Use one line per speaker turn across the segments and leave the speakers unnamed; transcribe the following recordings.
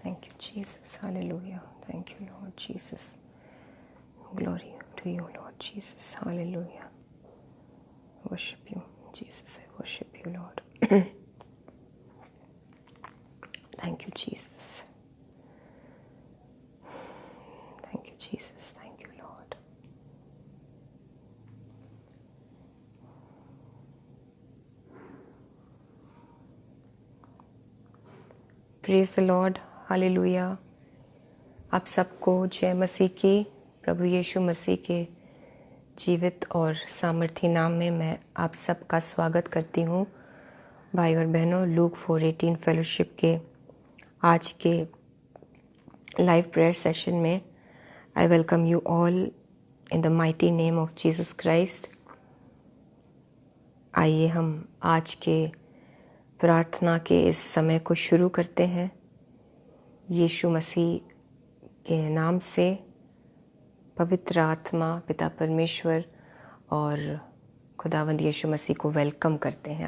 Thank you, Jesus. Hallelujah. Thank you, Lord Jesus. Glory to you, Lord Jesus. Hallelujah. Worship you, Jesus. I worship you, Lord. Thank you, Jesus. Thank you, Jesus. Thank you, Lord. Praise the Lord. Hallelujah. आप सबको जय मसीह की, प्रभु यीशु मसीह के जीवित और सामर्थी नाम में मैं आप सबका स्वागत करती हूँ। भाई और बहनों, लूक 4:18 फेलोशिप के आज के लाइव प्रेयर सेशन में I welcome you all in the mighty name of Jesus Christ. आइए हम आज के प्रार्थना के इस समय को शुरू करते हैं यीशु मसीह के नाम से। पवित्र आत्मा, पिता परमेश्वर और खुदावंद यीशु मसीह को वेलकम करते हैं।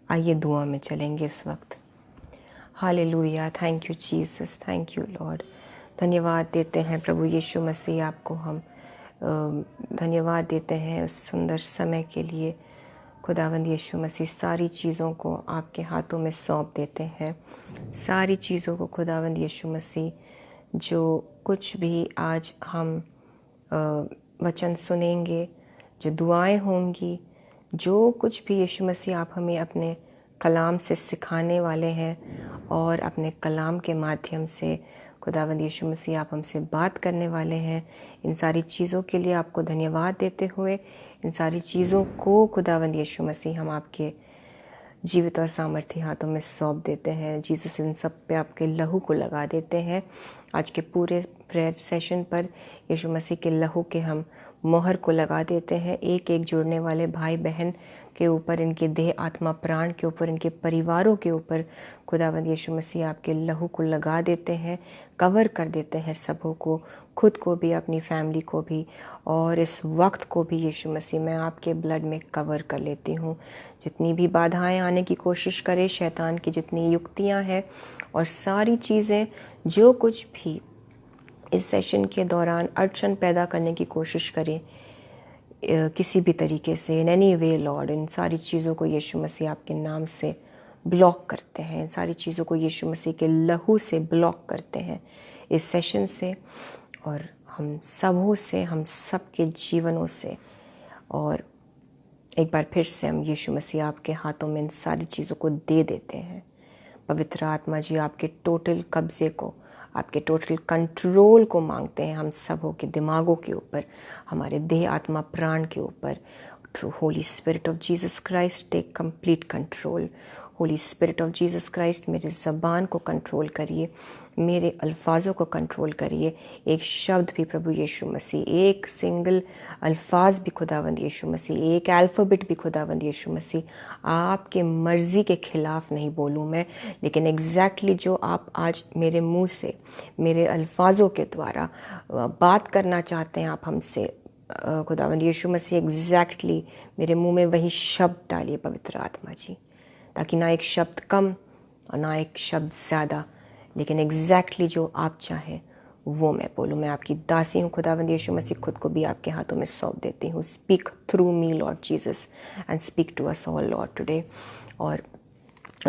आइए दुआ में चलेंगे इस वक्त। Hallelujah. Thank you Jesus, thank you Lord. धन्यवाद देते हैं प्रभु यीशु मसीह, आपको हम धन्यवाद देते हैं उस सुंदर समय के लिए। खुदावंद यीशु मसीह सारी चीज़ों को आपके हाथों में सौंप देते हैं। सारी चीज़ों को खुदावंद यीशु मसीह, जो कुछ भी आज हम वचन सुनेंगे, जो दुआएं होंगी, जो कुछ भी यीशु मसीह आप हमें अपने कलाम से सिखाने वाले हैं और अपने कलाम के माध्यम से खुदावंद यीशु मसीह आप हमसे बात करने वाले हैं, इन सारी चीज़ों के लिए आपको धन्यवाद देते हुए इन सारी चीज़ों को खुदावंद यीशु मसीह हम आपके जीवित और सामर्थी हाथों में सौंप देते हैं। जीसस, इन सब पे आपके लहू को लगा देते हैं। आज के पूरे प्रेयर सेशन पर यीशु मसीह के लहू के हम मोहर को लगा देते हैं। एक एक जुड़ने वाले भाई बहन के ऊपर, इनके देह आत्मा प्राण के ऊपर, इनके परिवारों के ऊपर खुदावंद यीशु मसीह आपके लहू को लगा देते हैं, कवर कर देते हैं सबों को, खुद को भी, अपनी फैमिली को भी और इस वक्त को भी यीशु मसीह मैं आपके ब्लड में कवर कर लेती हूँ। जितनी भी बाधाएं आने की कोशिश करे शैतान की, जितनी युक्तियाँ हैं और सारी चीज़ें जो कुछ भी इस सेशन के दौरान अड़चन पैदा करने की कोशिश करें किसी भी तरीके से, इन एनी वे लॉर्ड, इन सारी चीज़ों को यीशु मसीह आपके नाम से ब्लॉक करते हैं। इन सारी चीज़ों को यीशु मसीह के लहू से ब्लॉक करते हैं इस सेशन से और हम सबों से, हम सब के जीवनों से। और एक बार फिर से हम यीशु मसीह आपके हाथों में इन सारी चीज़ों को दे देते हैं। पवित्र आत्मा जी, आपके टोटल कब्ज़े को, आपके टोटल कंट्रोल को मांगते हैं हम सबों के दिमागों के ऊपर, हमारे देह आत्मा प्राण के ऊपर। Holy Spirit of Jesus Christ, take complete control. Holy Spirit of Jesus Christ, मेरे ज़बान को कंट्रोल करिए, मेरे अल्फाजों को कंट्रोल करिए। एक शब्द भी प्रभु यीशु मसीह, एक सिंगल अल्फाज भी खुदावंद यीशु मसीह, एक अल्फ़ाबेट भी खुदावंद यीशु मसीह आपके मर्ज़ी के ख़िलाफ़ नहीं बोलूँ मैं, लेकिन एग्जैक्टली जो आप आज मेरे मुंह से, मेरे अल्फाजों के द्वारा बात करना चाहते हैं आप हमसे खुदावंद यीशु मसीह, एग्जैक्टली मेरे मुंह में वही शब्द डालिए पवित्र आत्मा जी, ताकि ना एक शब्द कम और ना एक शब्द ज़्यादा, लेकिन एग्जैक्टली जो आप चाहें वो मैं बोलूँ। मैं आपकी दासी हूँ खुदावंद यीशु मसीह, खुद को भी आपके हाथों में सौंप देती हूँ। Speak through me Lord Jesus and speak to us all Lord today. और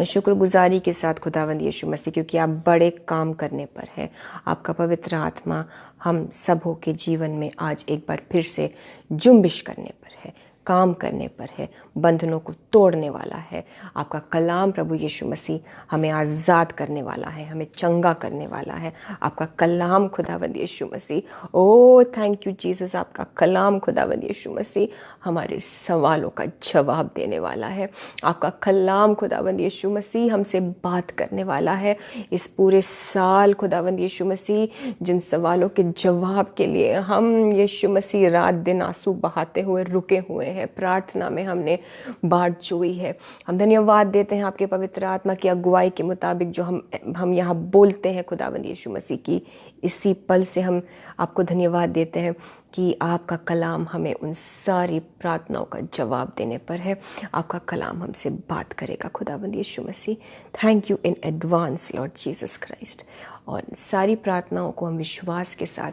शुक्रगुजारी के साथ खुदावंद यीशु मसीह, क्योंकि आप बड़े काम करने पर हैं। आपका पवित्र आत्मा हम सबों के जीवन में आज एक बार फिर से जुम्बिश करने पर है, काम करने पर है, बंधनों को तोड़ने वाला है। आपका कलाम प्रभु यीशु मसीह हमें आज़ाद करने वाला है, हमें चंगा करने वाला है। आपका कलाम खुदावंद यीशु मसीह, ओ थैंक यू जीसस, आपका कलाम खुदावंद यीशु मसीह हमारे सवालों का जवाब देने वाला है। आपका कलाम खुदावंद यीशु मसीह हमसे बात करने वाला है। इस पूरे साल खुदावंद यीशु मसीह जिन सवालों के जवाब के लिए हम यीशु मसीह रात दिन आंसू बहाते हुए रुके हुए हैं, हैं, प्रार्थना में हमने बाट जोई है। हम धन्यवाद देते हैं आपके पवित्र आत्मा की अगुवाई के मुताबिक जो हम यहाँ बोलते हैं खुदावंद यीशु मसीह की, इसी पल से हम आपको धन्यवाद देते हैं कि आपका कलाम हमें उन सारी प्रार्थनाओं का जवाब देने पर है। आपका कलाम हमसे बात करेगा खुदावंद यीशु मसीह। Thank you in advance Lord Jesus Christ. और सारी प्रार्थनाओं को हम विश्वास के साथ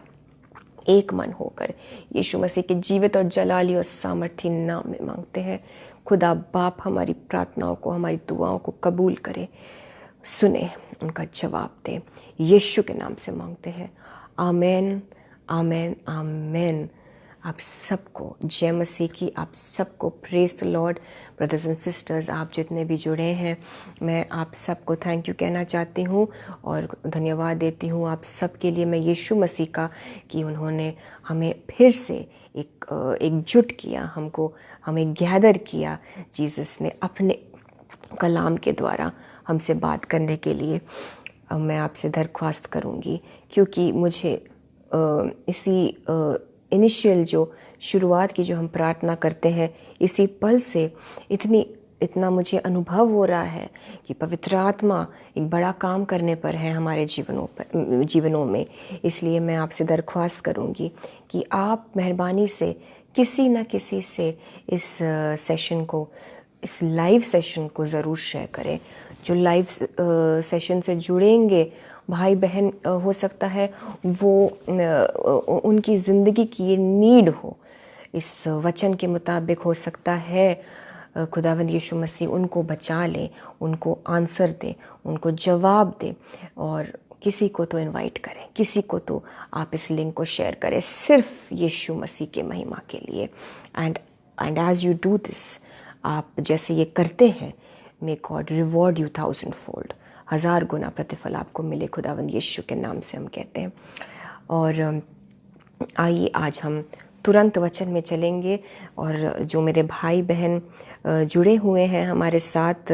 एक मन होकर यीशु मसीह के जीवित और जलाली और सामर्थी नाम में मांगते हैं। खुदा बाप हमारी प्रार्थनाओं को, हमारी दुआओं को कबूल करे, सुने, उनका जवाब दे। यीशु के नाम से मांगते हैं, आमेन, आमेन, आमेन। आप सबको जय मसीह की, आप सबको praise the Lord. Brothers and sisters, आप जितने भी जुड़े हैं, मैं आप सबको थैंक यू कहना चाहती हूँ और धन्यवाद देती हूँ आप सब के लिए मैं यीशु मसीह का, कि उन्होंने हमें फिर से एकजुट किया, हमें गैदर किया। जीसस ने अपने कलाम के द्वारा हमसे बात करने के लिए। मैं आपसे दरख्वास्त करूँगी, क्योंकि मुझे इसी इनिशियल जो शुरुआत की जो हम प्रार्थना करते हैं, इसी पल से इतना मुझे अनुभव हो रहा है कि पवित्र आत्मा एक बड़ा काम करने पर है हमारे जीवनों में। इसलिए मैं आपसे दरख्वास्त करूंगी कि आप मेहरबानी से किसी न किसी से इस लाइव सेशन को ज़रूर शेयर करें। जो लाइव सेशन से जुड़ेंगे भाई बहन, हो सकता है वो उनकी ज़िंदगी की ये नीड हो, इस वचन के मुताबिक हो सकता है खुदावंद यीशु मसीह उनको बचा ले, उनको आंसर दे, उनको जवाब दे। और किसी को तो इनवाइट करें, किसी को तो आप इस लिंक को शेयर करें, सिर्फ यीशु मसीह के महिमा के लिए। And as you do this, आप जैसे ये करते हैं, may God reward you 1000-fold, 1000 गुना प्रतिफल आपको मिले खुदावंद यीशु के नाम से हम कहते हैं। और आइए आज हम तुरंत वचन में चलेंगे। और जो मेरे भाई बहन जुड़े हुए हैं हमारे साथ,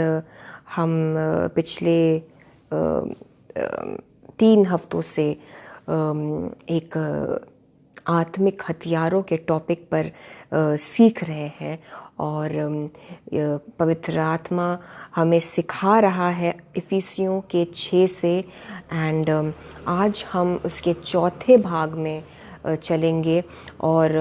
हम पिछले 3 हफ्तों से एक आत्मिक हथियारों के टॉपिक पर सीख रहे हैं। और पवित्र आत्मा हमें सिखा रहा है इफिसियों के 6 से। एंड आज हम उसके चौथे भाग में चलेंगे। और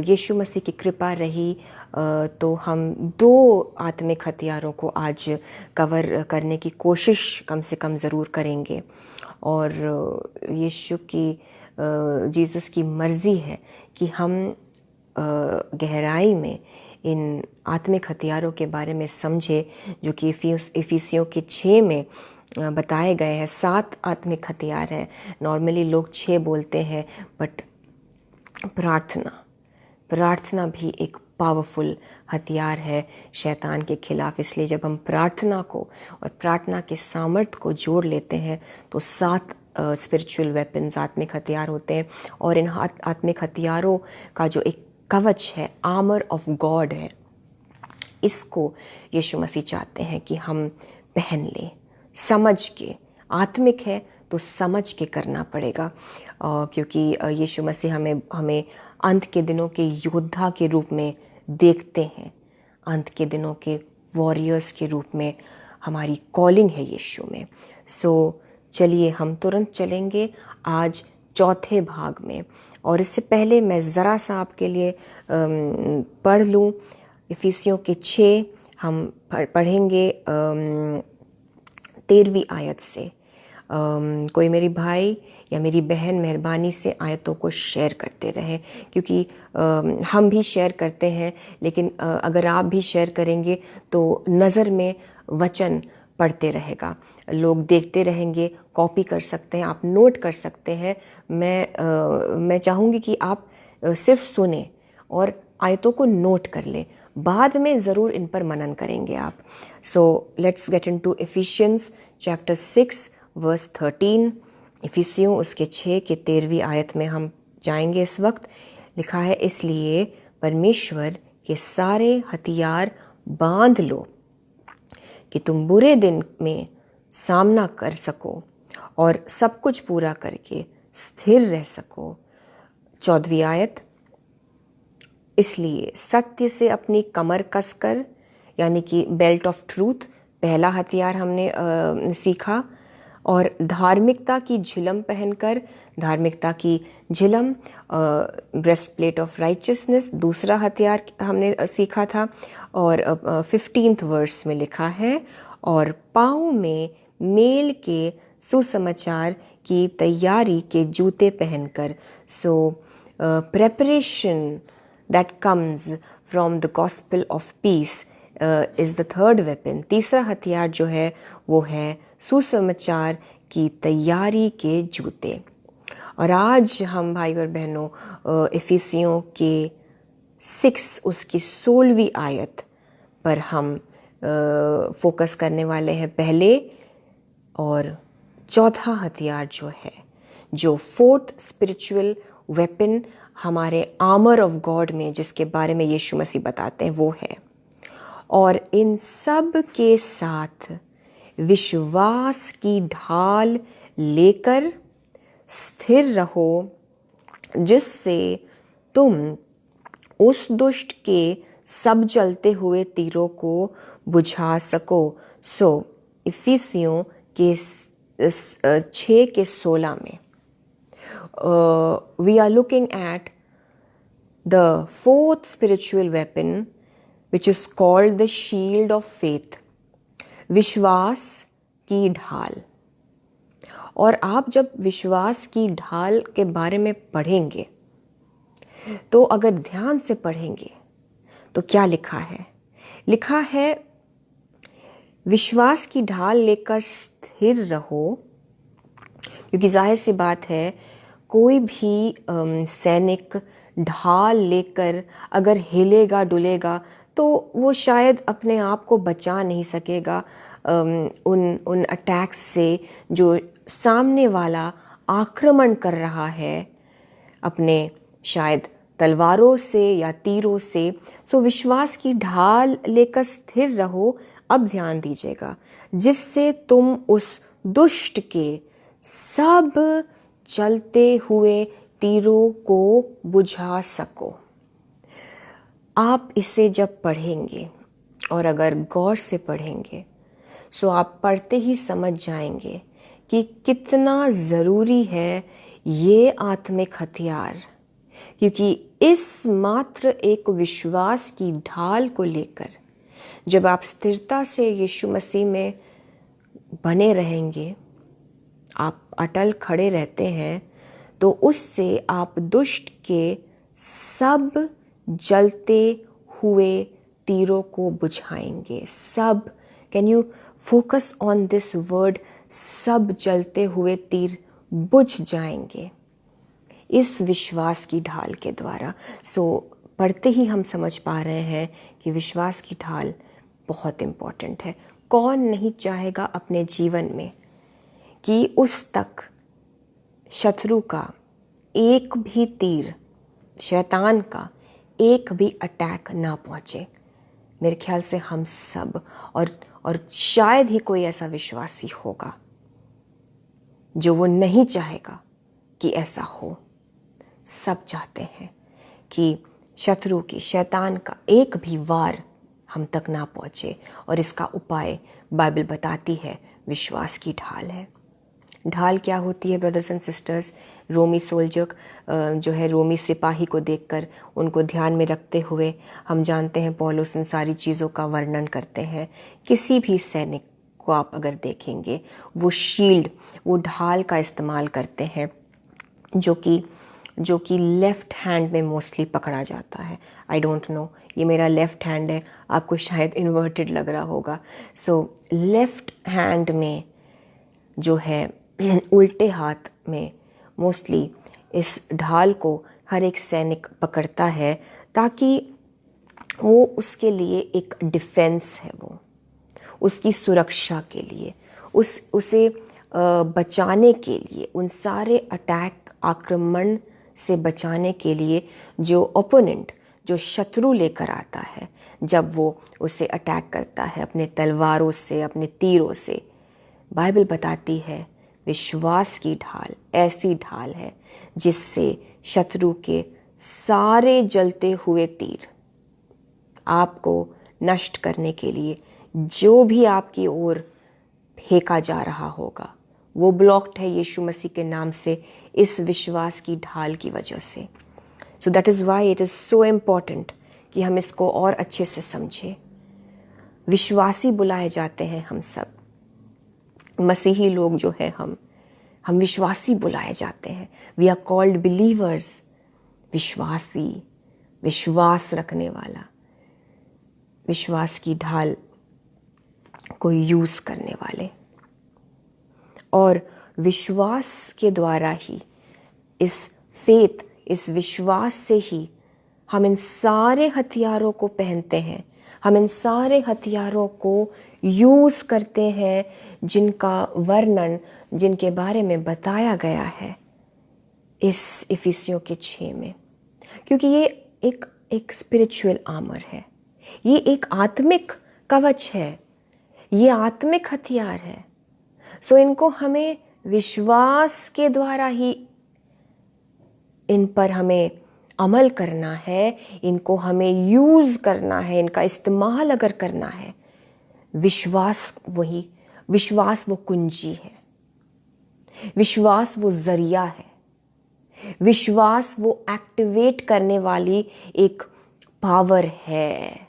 यीशु मसीह की कृपा रही तो हम 2 आत्मिक हथियारों को आज कवर करने की कोशिश कम से कम ज़रूर करेंगे। और यीशु की जीसस की मर्ज़ी है कि हम गहराई में इन आत्मिक हथियारों के बारे में समझे, जो कि इफिसियों के 6 में बताए गए हैं। 7 आत्मिक हथियार हैं। नॉर्मली लोग 6 बोलते हैं, बट प्रार्थना भी एक पावरफुल हथियार है शैतान के खिलाफ। इसलिए जब हम प्रार्थना को और प्रार्थना के सामर्थ्य को जोड़ लेते हैं तो 7 स्पिरिचुअल वेपन्स, आत्मिक हथियार होते हैं। और इन आत्मिक हथियारों का जो एक कवच है, आर्मर ऑफ गॉड है, इसको यीशु मसीह चाहते हैं कि हम पहन लें, समझ के। आत्मिक है तो समझ के करना पड़ेगा, क्योंकि यीशु मसीह हमें अंत के दिनों के योद्धा के रूप में देखते हैं। अंत के दिनों के वॉरियर्स के रूप में हमारी कॉलिंग है यीशु में। सो चलिए हम तुरंत चलेंगे आज चौथे भाग में। और इससे पहले मैं ज़रा सा आपके लिए पढ़ लूँ। इफिसियों के 6 हम पढ़ेंगे 13वीं आयत से। कोई मेरी भाई या मेरी बहन मेहरबानी से आयतों को शेयर करते रहे, क्योंकि हम भी शेयर करते हैं, लेकिन अगर आप भी शेयर करेंगे तो नज़र में वचन पढ़ते रहेगा, लोग देखते रहेंगे, कॉपी कर सकते हैं, आप नोट कर सकते हैं। मैं चाहूँगी कि आप सिर्फ सुने और आयतों को नोट कर लें, बाद में ज़रूर इन पर मनन करेंगे आप। So let's get into Ephesians chapter 6 verse 13। इफिसियों उसके 6 के 13वीं आयत में हम जाएंगे इस वक्त। लिखा है, इसलिए परमेश्वर के सारे हथियार बांध लो कि तुम बुरे दिन में सामना कर सको और सब कुछ पूरा करके स्थिर रह सको। 14वीं आयत, इसलिए सत्य से अपनी कमर कसकर, यानी कि बेल्ट ऑफ ट्रूथ पहला हथियार हमने सीखा, और धार्मिकता की झिलम पहनकर, धार्मिकता की झिलम, ब्रेस्ट प्लेट ऑफ राइचियसनेस दूसरा हथियार हमने सीखा था, और 15th वर्स में लिखा है, और पाँव में मेल के सुसमाचार की तैयारी के जूते पहनकर। सो preparation that comes from the gospel of peace is the third weapon। तीसरा हथियार जो है वो है सुसमाचार की तैयारी के जूते। और आज हम भाई और बहनों इफिसियों के 6 उसकी 16वीं आयत पर हम फोकस करने वाले हैं। पहले और चौथा हथियार जो है, जो 4th स्पिरिचुअल वेपन हमारे आर्मर ऑफ गॉड में जिसके बारे में यीशु मसीह बताते हैं वो है, और इन सब के साथ विश्वास की ढाल लेकर स्थिर रहो, जिससे तुम उस दुष्ट के सब जलते हुए तीरों को बुझा सको। सो इफिसियों के 6:16 में we are looking at the 4th spiritual weapon, which is called the shield of faith, विश्वास की ढाल। और आप जब विश्वास की ढाल के बारे में पढ़ेंगे तो अगर ध्यान से पढ़ेंगे तो क्या लिखा है? लिखा है विश्वास की ढाल लेकर स्थिर रहो, क्योंकि जाहिर सी बात है कोई भी सैनिक ढाल लेकर अगर हिलेगा डुलेगा तो वो शायद अपने आप को बचा नहीं सकेगा उन अटैक्स से जो सामने वाला आक्रमण कर रहा है, अपने शायद तलवारों से या तीरों से। सो विश्वास की ढाल लेकर स्थिर रहो, अब ध्यान दीजिएगा, जिससे तुम उस दुष्ट के सब चलते हुए तीरों को बुझा सको। आप इसे जब पढ़ेंगे और अगर गौर से पढ़ेंगे सो आप पढ़ते ही समझ जाएंगे कि कितना ज़रूरी है ये आत्मिक हथियार, क्योंकि इस मात्र एक विश्वास की ढाल को लेकर जब आप स्थिरता से यीशु मसीह में बने रहेंगे, आप अटल खड़े रहते हैं, तो उससे आप दुष्ट के सब जलते हुए तीरों को बुझाएंगे। सब, can you focus on this word, सब जलते हुए तीर बुझ जाएंगे इस विश्वास की ढाल के द्वारा। सो पढ़ते ही हम समझ पा रहे हैं कि विश्वास की ढाल बहुत इम्पॉर्टेंट है। कौन नहीं चाहेगा अपने जीवन में कि उस तक शत्रु का एक भी तीर, शैतान का एक भी अटैक ना पहुँचे। मेरे ख्याल से हम सब और शायद ही कोई ऐसा विश्वासी होगा जो वो नहीं चाहेगा कि ऐसा हो। सब चाहते हैं कि शत्रु की, शैतान का एक भी वार हम तक ना पहुँचे, और इसका उपाय बाइबल बताती है विश्वास की ढाल है। ढाल क्या होती है ब्रदर्स एंड सिस्टर्स? रोमी सोल्जर जो है, रोमी सिपाही को देखकर उनको ध्यान में रखते हुए हम जानते हैं पौलुस इन सारी चीज़ों का वर्णन करते हैं। किसी भी सैनिक को आप अगर देखेंगे वो शील्ड, वो ढाल का इस्तेमाल करते हैं, जो कि लेफ़्ट हैंड में मोस्टली पकड़ा जाता है। आई डोंट नो, ये मेरा लेफ़्ट हैंड है, आपको शायद इन्वर्टेड लग रहा होगा। सो लेफ़्ट हैंड में जो है, उल्टे हाथ में मोस्टली इस ढाल को हर एक सैनिक पकड़ता है, ताकि वो उसके लिए एक डिफेंस है, वो उसकी सुरक्षा के लिए, उसे बचाने के लिए, उन सारे अटैक, आक्रमण से बचाने के लिए जो ओपोनेंट, जो शत्रु लेकर आता है, जब वो उसे अटैक करता है अपने तलवारों से, अपने तीरों से, बाइबल बताती है विश्वास की ढाल ऐसी ढाल है जिससे शत्रु के सारे जलते हुए तीर आपको नष्ट करने के लिए जो भी आपकी ओर फेंका जा रहा होगा वो ब्लॉक्ड है यीशु मसीह के नाम से, इस विश्वास की ढाल की वजह से। So that is why it is so important कि हम इसको और अच्छे से समझें। विश्वासी बुलाए जाते हैं हम सब, मसीही लोग जो है हम विश्वासी बुलाए जाते हैं। वी आर कॉल्ड बिलीवर्स, विश्वासी, विश्वास रखने वाला, विश्वास की ढाल को यूज करने वाले। और विश्वास के द्वारा ही, इस फेथ, इस विश्वास से ही हम इन सारे हथियारों को पहनते हैं, हम इन सारे हथियारों को यूज करते हैं जिनका वर्णन, जिनके बारे में बताया गया है इस इफिसियों के 6 में। क्योंकि ये एक स्पिरिचुअल आर्मर है, ये एक आत्मिक कवच है, ये आत्मिक हथियार है। सो इनको हमें विश्वास के द्वारा ही इन पर हमें अमल करना है, इनको हमें यूज करना है, इनका इस्तेमाल अगर करना है। विश्वास वो कुंजी है, विश्वास वो जरिया है, विश्वास वो एक्टिवेट करने वाली एक पावर है।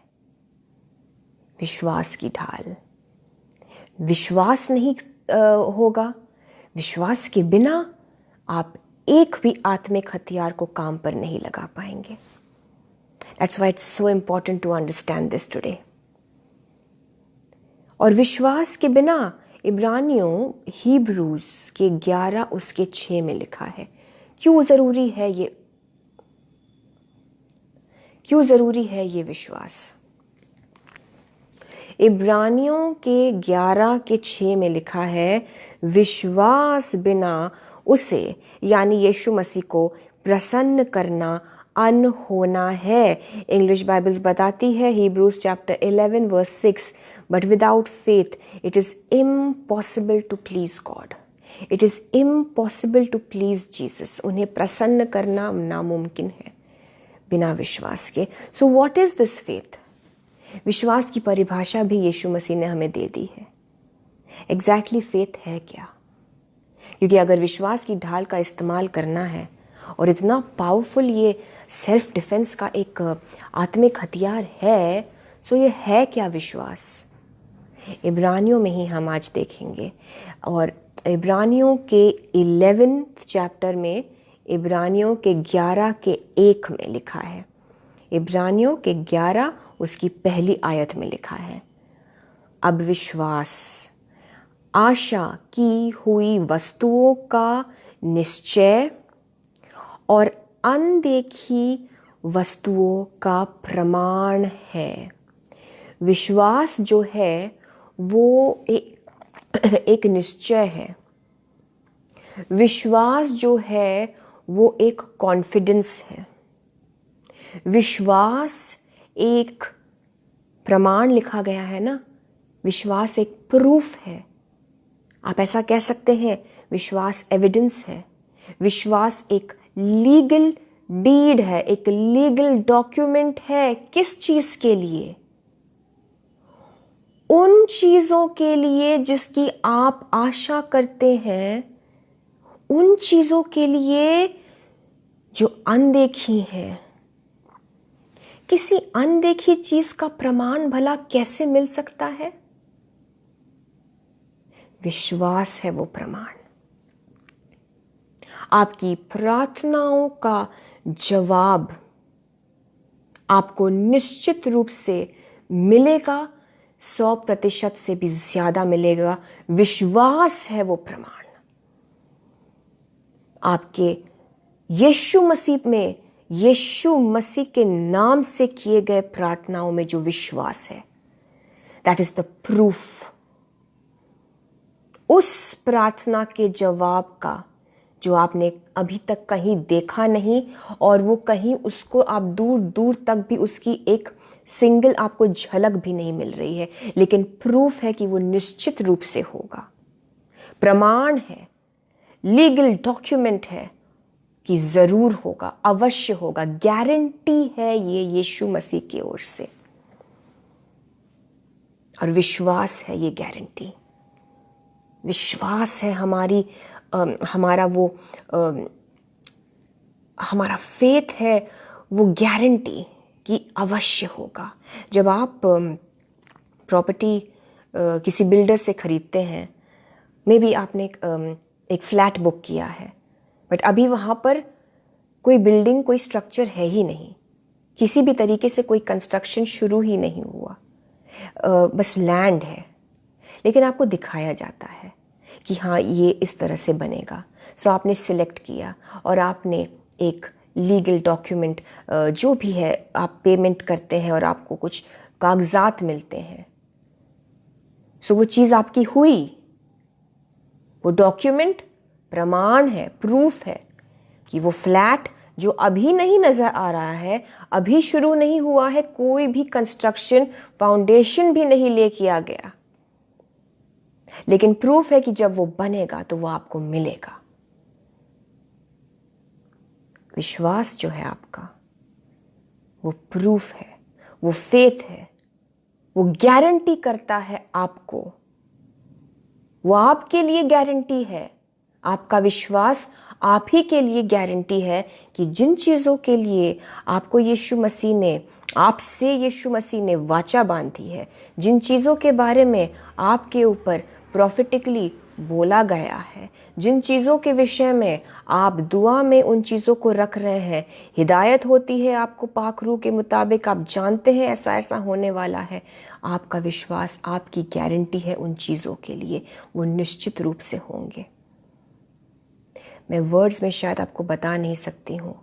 विश्वास की ढाल, विश्वास नहीं होगा, विश्वास के बिना आप एक भी आत्मिक हथियार को काम पर नहीं लगा पाएंगे। That's why it's so important to understand this today. और विश्वास के बिना इब्रानियों हिब्रूज के 11 उसके 6 में लिखा है। क्यों जरूरी है ये विश्वास? इब्रानियों के 11 के 6 में लिखा है, विश्वास बिना उसे यानी यीशु मसीह को प्रसन्न करना अनहोना है। इंग्लिश बाइबल्स बताती है, Hebrews chapter 11 verse 6, but without faith it is impossible to please God, it is impossible to please Jesus. उन्हें प्रसन्न करना नामुमकिन है बिना विश्वास के। So what is this faith? विश्वास की परिभाषा भी यीशु मसीह ने हमें दे दी है। एग्जैक्टली फेथ है क्या? क्योंकि अगर विश्वास की ढाल का इस्तेमाल करना है और इतना पावरफुल ये सेल्फ डिफेंस का एक आत्मिक हथियार है, सो ये है क्या विश्वास? इब्रानियों में ही हम आज देखेंगे। और इब्रानियों के 11th चैप्टर में, इब्रानियों के 11 के 1 में लिखा है, इब्रानियों के 11 उसकी पहली आयत में लिखा है, अब विश्वास आशा की हुई वस्तुओं का निश्चय और अनदेखी वस्तुओं का प्रमाण है। विश्वास जो है वो एक निश्चय है, विश्वास जो है वो एक कॉन्फिडेंस है, विश्वास एक प्रमाण लिखा गया है ना, विश्वास एक प्रूफ है। आप ऐसा कह सकते हैं, विश्वास एविडेंस है, विश्वास एक लीगल डीड है, एक लीगल डॉक्यूमेंट है। किस चीज के लिए? उन चीजों के लिए जिसकी आप आशा करते हैं, उन चीजों के लिए जो अनदेखी है। किसी अनदेखी चीज का प्रमाण भला कैसे मिल सकता है? विश्वास है वो प्रमाण। आपकी प्रार्थनाओं का जवाब आपको निश्चित रूप से मिलेगा, 100% से भी ज्यादा मिलेगा। विश्वास है वो प्रमाण। आपके यीशु मसीह में, यीशु मसीह के नाम से किए गए प्रार्थनाओं में जो विश्वास है, दैट इज द प्रूफ। उस प्रार्थना के जवाब का जो आपने अभी तक कहीं देखा नहीं, और वो कहीं उसको आप दूर दूर तक भी उसकी एक सिंगल आपको झलक भी नहीं मिल रही है, लेकिन प्रूफ है कि वो निश्चित रूप से होगा। प्रमाण है, लीगल डॉक्यूमेंट है, कि ज़रूर होगा, अवश्य होगा, गारंटी है ये यीशु मसीह की ओर से, और विश्वास है ये गारंटी। विश्वास है हमारा फेथ है वो गारंटी कि अवश्य होगा। जब आप प्रॉपर्टी किसी बिल्डर से खरीदते हैं, मे बी आपने एक फ्लैट बुक किया है, बट अभी वहाँ पर कोई बिल्डिंग, कोई स्ट्रक्चर है ही नहीं, किसी भी तरीके से कोई कंस्ट्रक्शन शुरू ही नहीं हुआ, बस लैंड है, लेकिन आपको दिखाया जाता है कि हाँ ये इस तरह से बनेगा। सो आपने सिलेक्ट किया और आपने एक लीगल डॉक्यूमेंट, जो भी है, आप पेमेंट करते हैं और आपको कुछ कागजात मिलते हैं। सो वो चीज़ आपकी हुई, वो डॉक्यूमेंट प्रमाण है, प्रूफ है कि वो फ्लैट जो अभी नहीं नज़र आ रहा है, अभी शुरू नहीं हुआ है, कोई भी कंस्ट्रक्शन, फाउंडेशन भी नहीं ले किया गया, लेकिन प्रूफ है कि जब वो बनेगा तो वो आपको मिलेगा। विश्वास जो है आपका, वो प्रूफ है, वो फेथ है, वो गारंटी करता है आपको, वो आपके लिए गारंटी है। आपका विश्वास आप ही के लिए गारंटी है कि जिन चीज़ों के लिए आपको यीशु मसीह ने, आपसे यीशु मसीह ने वाचा बांधी है, जिन चीज़ों के बारे में आपके ऊपर प्रॉफिटिकली बोला गया है, जिन चीज़ों के विषय में आप दुआ में उन चीज़ों को रख रहे हैं, हिदायत होती है आपको पाक रूह के मुताबिक, आप जानते हैं ऐसा ऐसा होने वाला है, आपका विश्वास, आपकी गारंटी है उन चीज़ों के लिए, वो निश्चित रूप से होंगे। मैं वर्ड्स में शायद आपको बता नहीं सकती हूँ,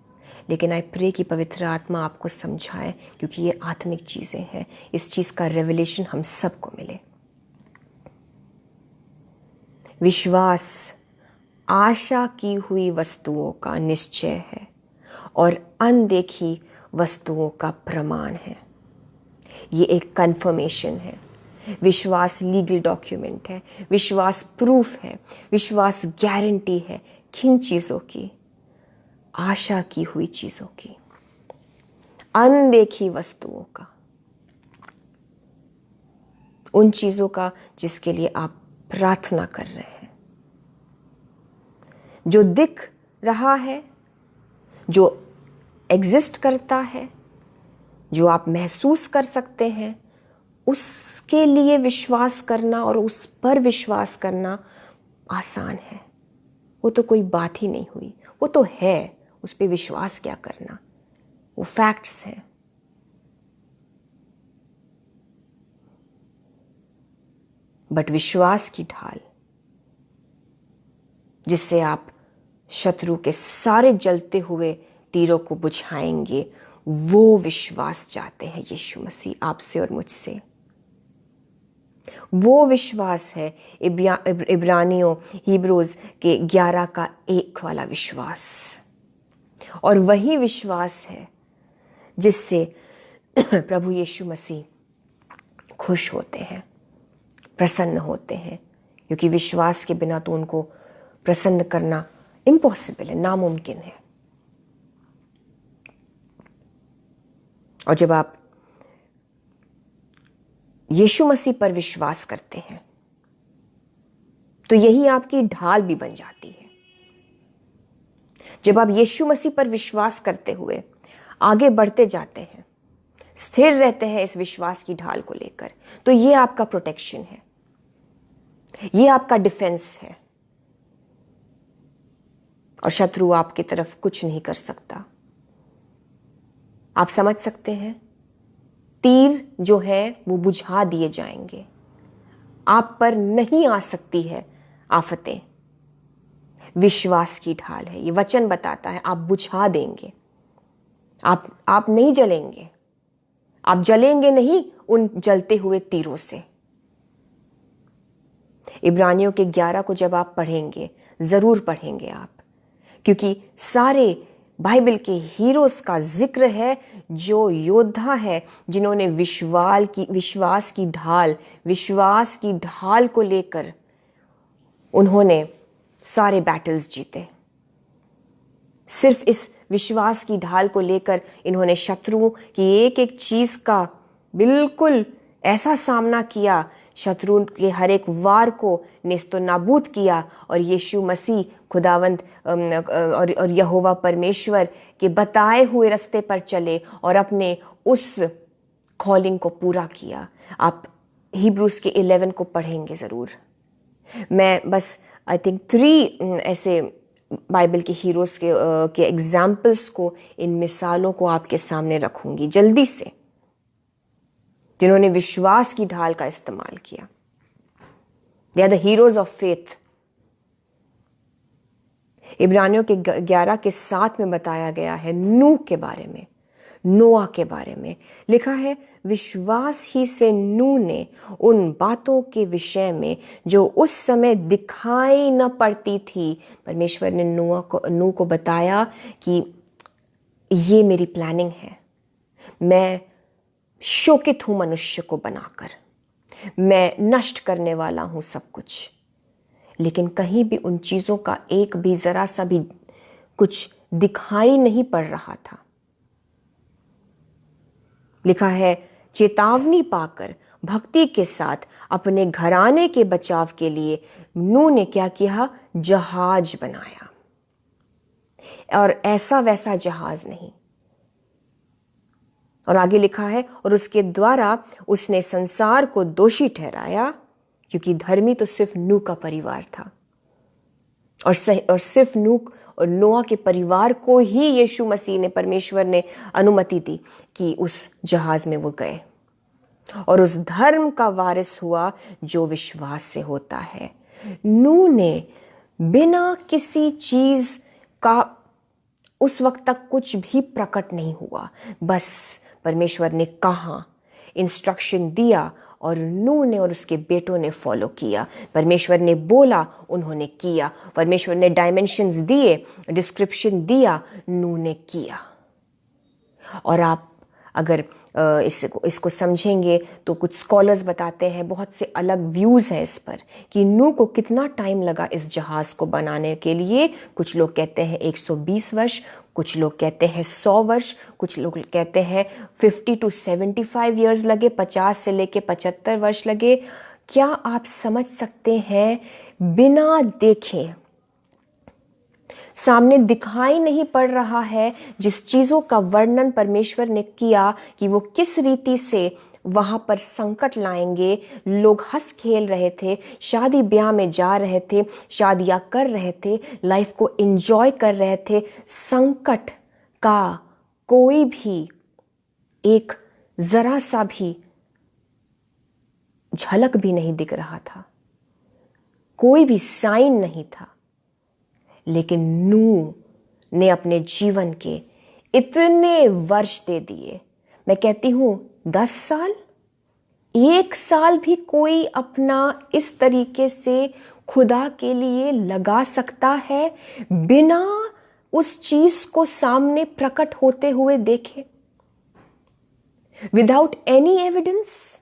लेकिन आई प्रे कि पवित्र आत्मा आपको समझाए, क्योंकि ये आत्मिक चीज़ें हैं। इस चीज़ का रेवलेशन हम सबको मिले। विश्वास आशा की हुई वस्तुओं का निश्चय है और अनदेखी वस्तुओं का प्रमाण है। ये एक कन्फर्मेशन है। विश्वास लीगल डॉक्यूमेंट है, विश्वास प्रूफ है, विश्वास गारंटी है किन चीज़ों की? आशा की हुई चीज़ों की, अनदेखी वस्तुओं का, उन चीज़ों का जिसके लिए आप प्रार्थना कर रहे हैं, जो दिख रहा है, जो एग्जिस्ट करता है, जो आप महसूस कर सकते हैं, उसके लिए विश्वास करना और उस पर विश्वास करना आसान है। वो तो कोई बात ही नहीं हुई, वो तो है, उस पर विश्वास क्या करना, वो फैक्ट्स हैं। बट विश्वास की ढाल जिससे आप शत्रु के सारे जलते हुए तीरों को बुझाएंगे, वो विश्वास चाहते हैं यीशु मसीह आपसे और मुझसे। वो विश्वास है इब्रानियों, हिब्रूज के 11 का 1 वाला विश्वास, और वही विश्वास है जिससे प्रभु यीशु मसीह खुश होते हैं, प्रसन्न होते हैं, क्योंकि विश्वास के बिना तो उनको प्रसन्न करना इम्पॉसिबल है, नामुमकिन है। और जब आप यीशु मसीह पर विश्वास करते हैं तो यही आपकी ढाल भी बन जाती है। जब आप यीशु मसीह पर विश्वास करते हुए आगे बढ़ते जाते हैं, स्थिर रहते हैं इस विश्वास की ढाल को लेकर, तो ये आपका प्रोटेक्शन है, ये आपका डिफेंस है, और शत्रु आपकी तरफ कुछ नहीं कर सकता। आप समझ सकते हैं, तीर जो है वो बुझा दिए जाएंगे, आप पर नहीं आ सकती है आफतें। विश्वास की ढाल है, ये वचन बताता है, आप बुझा देंगे, आप नहीं जलेंगे, आप जलेंगे नहीं उन जलते हुए तीरों से। इब्रानियों के 11 को जब आप पढ़ेंगे, जरूर पढ़ेंगे आप, क्योंकि सारे बाइबल के हीरोज का जिक्र है जो योद्धा है, जिन्होंने विश्वास की ढाल को लेकर उन्होंने सारे बैटल्स जीते। सिर्फ इस विश्वास की ढाल को लेकर इन्होंने शत्रुओं की एक एक चीज का बिल्कुल ऐसा सामना किया, शत्रु के हर एक वार को नेस्तो नाबूद किया और यीशु मसीह खुदावंद और यहोवा परमेश्वर के बताए हुए रास्ते पर चले और अपने उस कॉलिंग को पूरा किया। आप हिब्रूज के 11 को पढ़ेंगे ज़रूर। मैं बस आई थिंक 3 ऐसे बाइबल के हीरोज़ के एग्जाम्पल्स को, इन मिसालों को आपके सामने रखूंगी जल्दी से, जिन्होंने विश्वास की ढाल का इस्तेमाल किया। They are the heroes of faith. इब्रानियों के 11 के 7 में बताया गया है नूह के बारे में, नोआ के बारे में लिखा है, विश्वास ही से नूह ने उन बातों के विषय में जो उस समय दिखाई न पड़ती थी, परमेश्वर ने नूह को बताया कि ये मेरी प्लानिंग है, मैं शोकित हूं मनुष्य को बनाकर, मैं नष्ट करने वाला हूं सब कुछ। लेकिन कहीं भी उन चीजों का एक भी जरा सा भी कुछ दिखाई नहीं पड़ रहा था। लिखा है, चेतावनी पाकर भक्ति के साथ अपने घराने के बचाव के लिए नूह ने क्या किया, जहाज बनाया। और ऐसा वैसा जहाज नहीं। और आगे लिखा है, और उसके द्वारा उसने संसार को दोषी ठहराया, क्योंकि धर्मी तो सिर्फ नूह का परिवार था और सिर्फ नूह और नोआ के परिवार को ही यीशु मसीह ने, परमेश्वर ने अनुमति दी कि उस जहाज में वो गए और उस धर्म का वारिस हुआ जो विश्वास से होता है। नूह ने बिना किसी चीज का उस वक्त तक कुछ भी प्रकट नहीं हुआ, बस परमेश्वर ने कहा, इंस्ट्रक्शन दिया और नूह ने और उसके बेटों ने फॉलो किया। परमेश्वर ने बोला, उन्होंने किया। परमेश्वर ने डायमेंशंस दिए, डिस्क्रिप्शन दिया, नूह ने किया। और आप अगर इसको समझेंगे तो कुछ स्कॉलर्स बताते हैं, बहुत से अलग व्यूज़ हैं इस पर कि नूह को कितना टाइम लगा इस जहाज़ को बनाने के लिए। कुछ लोग कहते हैं 120 वर्ष, कुछ लोग कहते हैं 100 वर्ष, कुछ लोग कहते हैं 50 to 75 ईयर्स लगे, 50 से लेके 75 वर्ष लगे। क्या आप समझ सकते हैं, बिना देखे, सामने दिखाई नहीं पड़ रहा है, जिस चीजों का वर्णन परमेश्वर ने किया कि वो किस रीति से वहां पर संकट लाएंगे। लोग हंस खेल रहे थे, शादी ब्याह में जा रहे थे, शादियां कर रहे थे, लाइफ को एंजॉय कर रहे थे। संकट का कोई भी एक जरा सा भी झलक भी नहीं दिख रहा था, कोई भी साइन नहीं था। लेकिन नूह ने अपने जीवन के इतने वर्ष दे दिए, मैं कहती हूं 10 साल, 1 साल भी कोई अपना इस तरीके से खुदा के लिए लगा सकता है बिना उस चीज को सामने प्रकट होते हुए देखे, विदाउट एनी एविडेंस।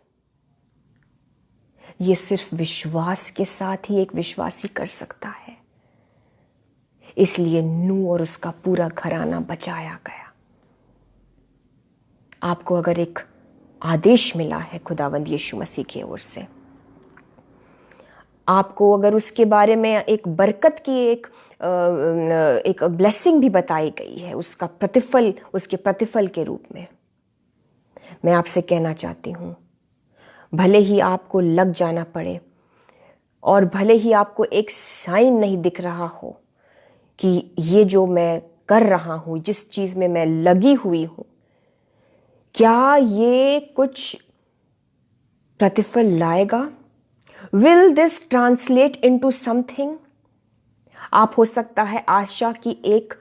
ये सिर्फ विश्वास के साथ ही एक विश्वासी कर सकता है। इसलिए नूह और उसका पूरा घराना बचाया गया। आपको अगर एक आदेश मिला है खुदावंद यीशु मसीह की ओर से, आपको अगर उसके बारे में एक बरकत की एक ब्लेसिंग भी बताई गई है, उसका प्रतिफल, उसके प्रतिफल के रूप में, मैं आपसे कहना चाहती हूं, भले ही आपको लग जाना पड़े और भले ही आपको एक साइन नहीं दिख रहा हो कि ये जो मैं कर रहा हूं, जिस चीज में मैं लगी हुई हूं, क्या ये कुछ प्रतिफल लाएगा? Will this translate into something? आप हो सकता है आशा की एक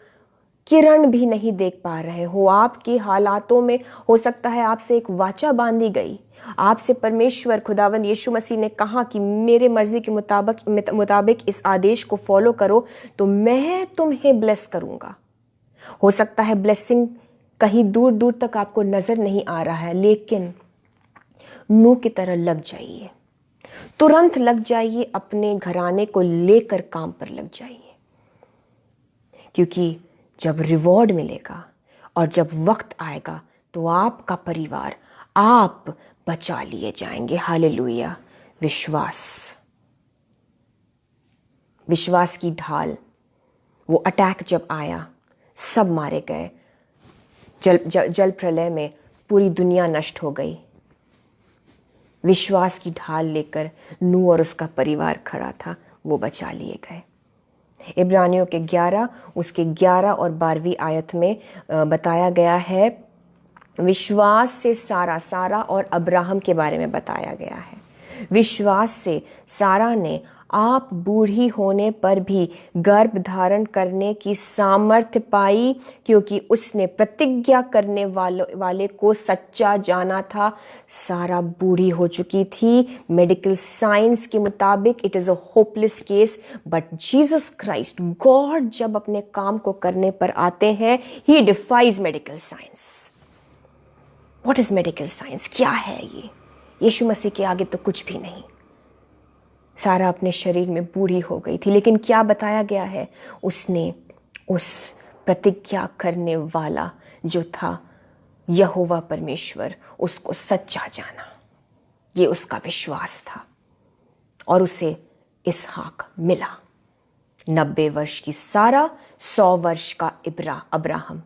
किरण भी नहीं देख पा रहे हो। आपके हालातों में हो सकता है आपसे एक वाचा बांधी गई, आपसे परमेश्वर खुदावंद यीशु मसीह ने कहा कि मेरे मर्जी के मुताबिक इस आदेश को फॉलो करो तो मैं तुम्हें ब्लेस करूंगा। हो सकता है ब्लेसिंग कहीं दूर दूर तक आपको नजर नहीं आ रहा है, लेकिन नूह की तरह लग जाइए, तुरंत लग जाइए, अपने घराने को लेकर काम पर लग जाइए, क्योंकि जब रिवॉर्ड मिलेगा और जब वक्त आएगा तो आपका परिवार, आप बचा लिए जाएंगे। हालेलुया। विश्वास की ढाल, वो अटैक जब आया सब मारे गए। जल प्रलय में पूरी दुनिया नष्ट हो गई। विश्वास की ढाल लेकर नूह और उसका परिवार खड़ा था, वो बचा लिए गए। इब्रानियों के 11 उसके 11 और 12वीं आयत में बताया गया है, विश्वास से सारा और अब्राहम के बारे में बताया गया है। विश्वास से सारा ने आप बूढ़ी होने पर भी गर्भ धारण करने की सामर्थ्य पाई, क्योंकि उसने प्रतिज्ञा करने वाले को सच्चा जाना था। सारा बूढ़ी हो चुकी थी। मेडिकल साइंस के मुताबिक it is a hopeless case, but Jesus Christ, God जब अपने काम को करने पर आते हैं, he defies medical science. What is medical science? क्या है ये? यीशु मसीह के आगे तो कुछ भी नहीं। सारा अपने शरीर में बूढ़ी हो गई थी, लेकिन क्या बताया गया है? उसने उस प्रतिज्ञा करने वाला जो था यहोवा परमेश्वर, उसको सच्चा जाना। ये उसका विश्वास था और उसे इसहाक मिला। 90 वर्ष की सारा, 100 वर्ष का अब्राहम।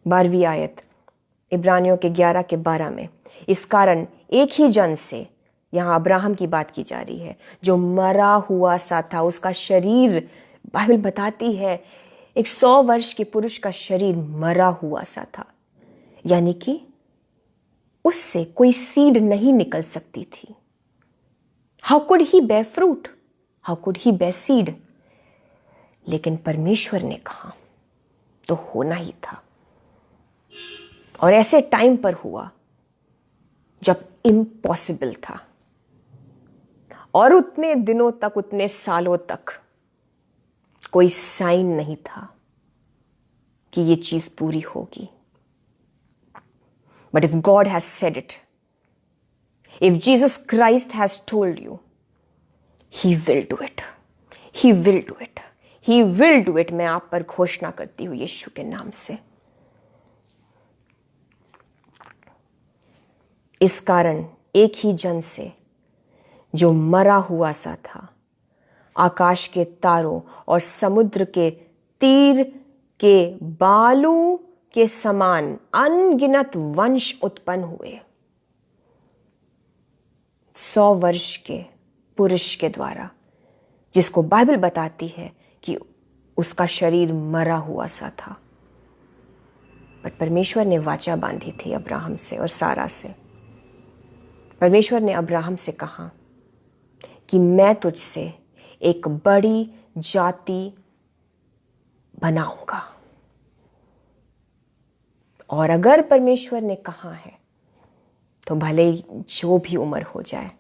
12वीं आयत इब्रानियों के 11 के 12 में, इस कारण एक ही जन से, यहां अब्राहम की बात की जा रही है, जो मरा हुआ सा था, उसका शरीर, बाइबल बताती है, एक 100 वर्ष के पुरुष का शरीर मरा हुआ सा था, यानी कि उससे कोई सीड नहीं निकल सकती थी। How could he bear fruit? How could he bear seed? लेकिन परमेश्वर ने कहा तो होना ही था। और ऐसे टाइम पर हुआ जब इम्पॉसिबल था, और उतने दिनों तक, उतने सालों तक कोई साइन नहीं था कि ये चीज पूरी होगी। But if God has said it, if Jesus Christ has told you, he will do it, he will do it, he will do it. मैं आप पर घोषणा करती हूं यीशु के नाम से। इस कारण एक ही जन से, जो मरा हुआ सा था, आकाश के तारों और समुद्र के तीर के बालू के समान अनगिनत वंश उत्पन्न हुए। 100 वर्ष के पुरुष के द्वारा, जिसको बाइबल बताती है कि उसका शरीर मरा हुआ सा था, बट परमेश्वर ने वाचा बांधी थी अब्राहम से और सारा से। परमेश्वर ने अब्राहम से कहा कि मैं तुझसे एक बड़ी जाति बनाऊंगा। और अगर परमेश्वर ने कहा है तो भले ही जो भी उम्र हो जाए,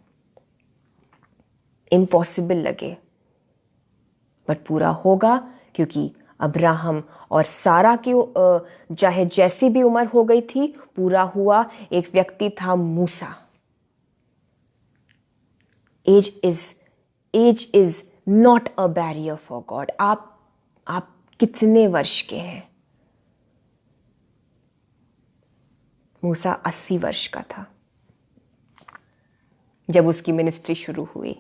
इम्पॉसिबल लगे, बट पूरा होगा, क्योंकि अब्राहम और सारा की चाहे जैसी भी उम्र हो गई थी, पूरा हुआ। एक व्यक्ति था मूसा। Age is not a barrier for God. आप कितने वर्ष के हैं? मूसा 80 वर्ष का था जब उसकी मिनिस्ट्री शुरू हुई।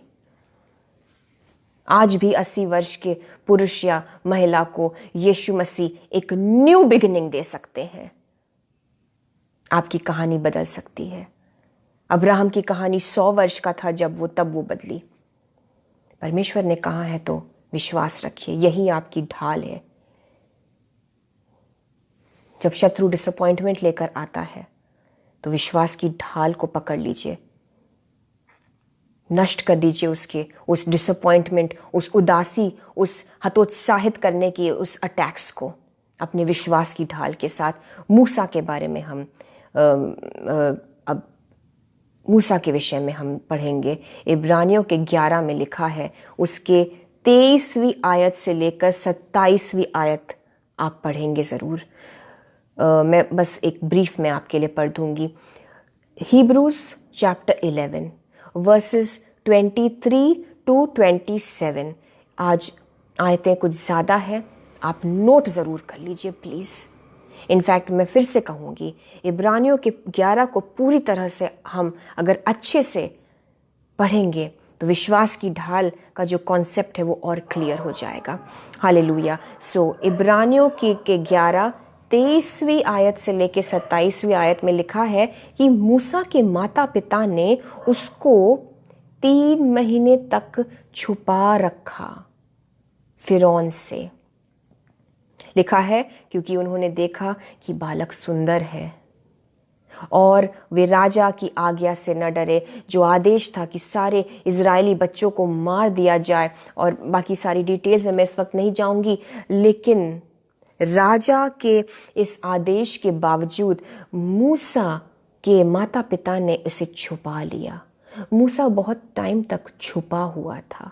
आज भी 80 वर्ष के पुरुष या महिला को यीशु मसीह एक न्यू बिगिनिंग दे सकते हैं। आपकी कहानी बदल सकती है। अब्राहम की कहानी 100 वर्ष का था तब वो बदली। परमेश्वर ने कहा है तो विश्वास रखिए, यही आपकी ढाल है। जब शत्रु डिसअपॉइंटमेंट लेकर आता है तो विश्वास की ढाल को पकड़ लीजिए, नष्ट कर दीजिए उस डिसअपॉइंटमेंट, उस उदासी, उस हतोत्साहित करने की उस अटैक्स को अपने विश्वास की ढाल के साथ। मूसा के बारे में हम अब मूसा के विषय में हम पढ़ेंगे। इब्रानियों के 11 में लिखा है, उसके 23वीं आयत से लेकर 27वीं आयत आप पढ़ेंगे ज़रूर। मैं बस एक ब्रीफ में आपके लिए पढ़ दूंगी। Hebrews chapter 11 verses 23 to 27। आज आयतें कुछ ज़्यादा है, आप नोट ज़रूर कर लीजिए प्लीज़। इनफैक्ट मैं फिर से कहूँगी, इब्रानियों के 11 को पूरी तरह से हम अगर अच्छे से पढ़ेंगे तो विश्वास की ढाल का जो कॉन्सेप्ट है वो और क्लियर हो जाएगा। हालेलुया। सो इब्रानियों के 11 23वीं आयत से लेकर 27वीं आयत में लिखा है कि मूसा के माता पिता ने उसको 3 महीने तक छुपा रखा फिरौन से। लिखा है क्योंकि उन्होंने देखा कि बालक सुंदर है और वे राजा की आज्ञा से न डरे, जो आदेश था कि सारे इजरायली बच्चों को मार दिया जाए। और बाकी सारी डिटेल्स में मैं इस वक्त नहीं जाऊंगी, लेकिन राजा के इस आदेश के बावजूद मूसा के माता पिता ने उसे छुपा लिया। मूसा बहुत टाइम तक छुपा हुआ था।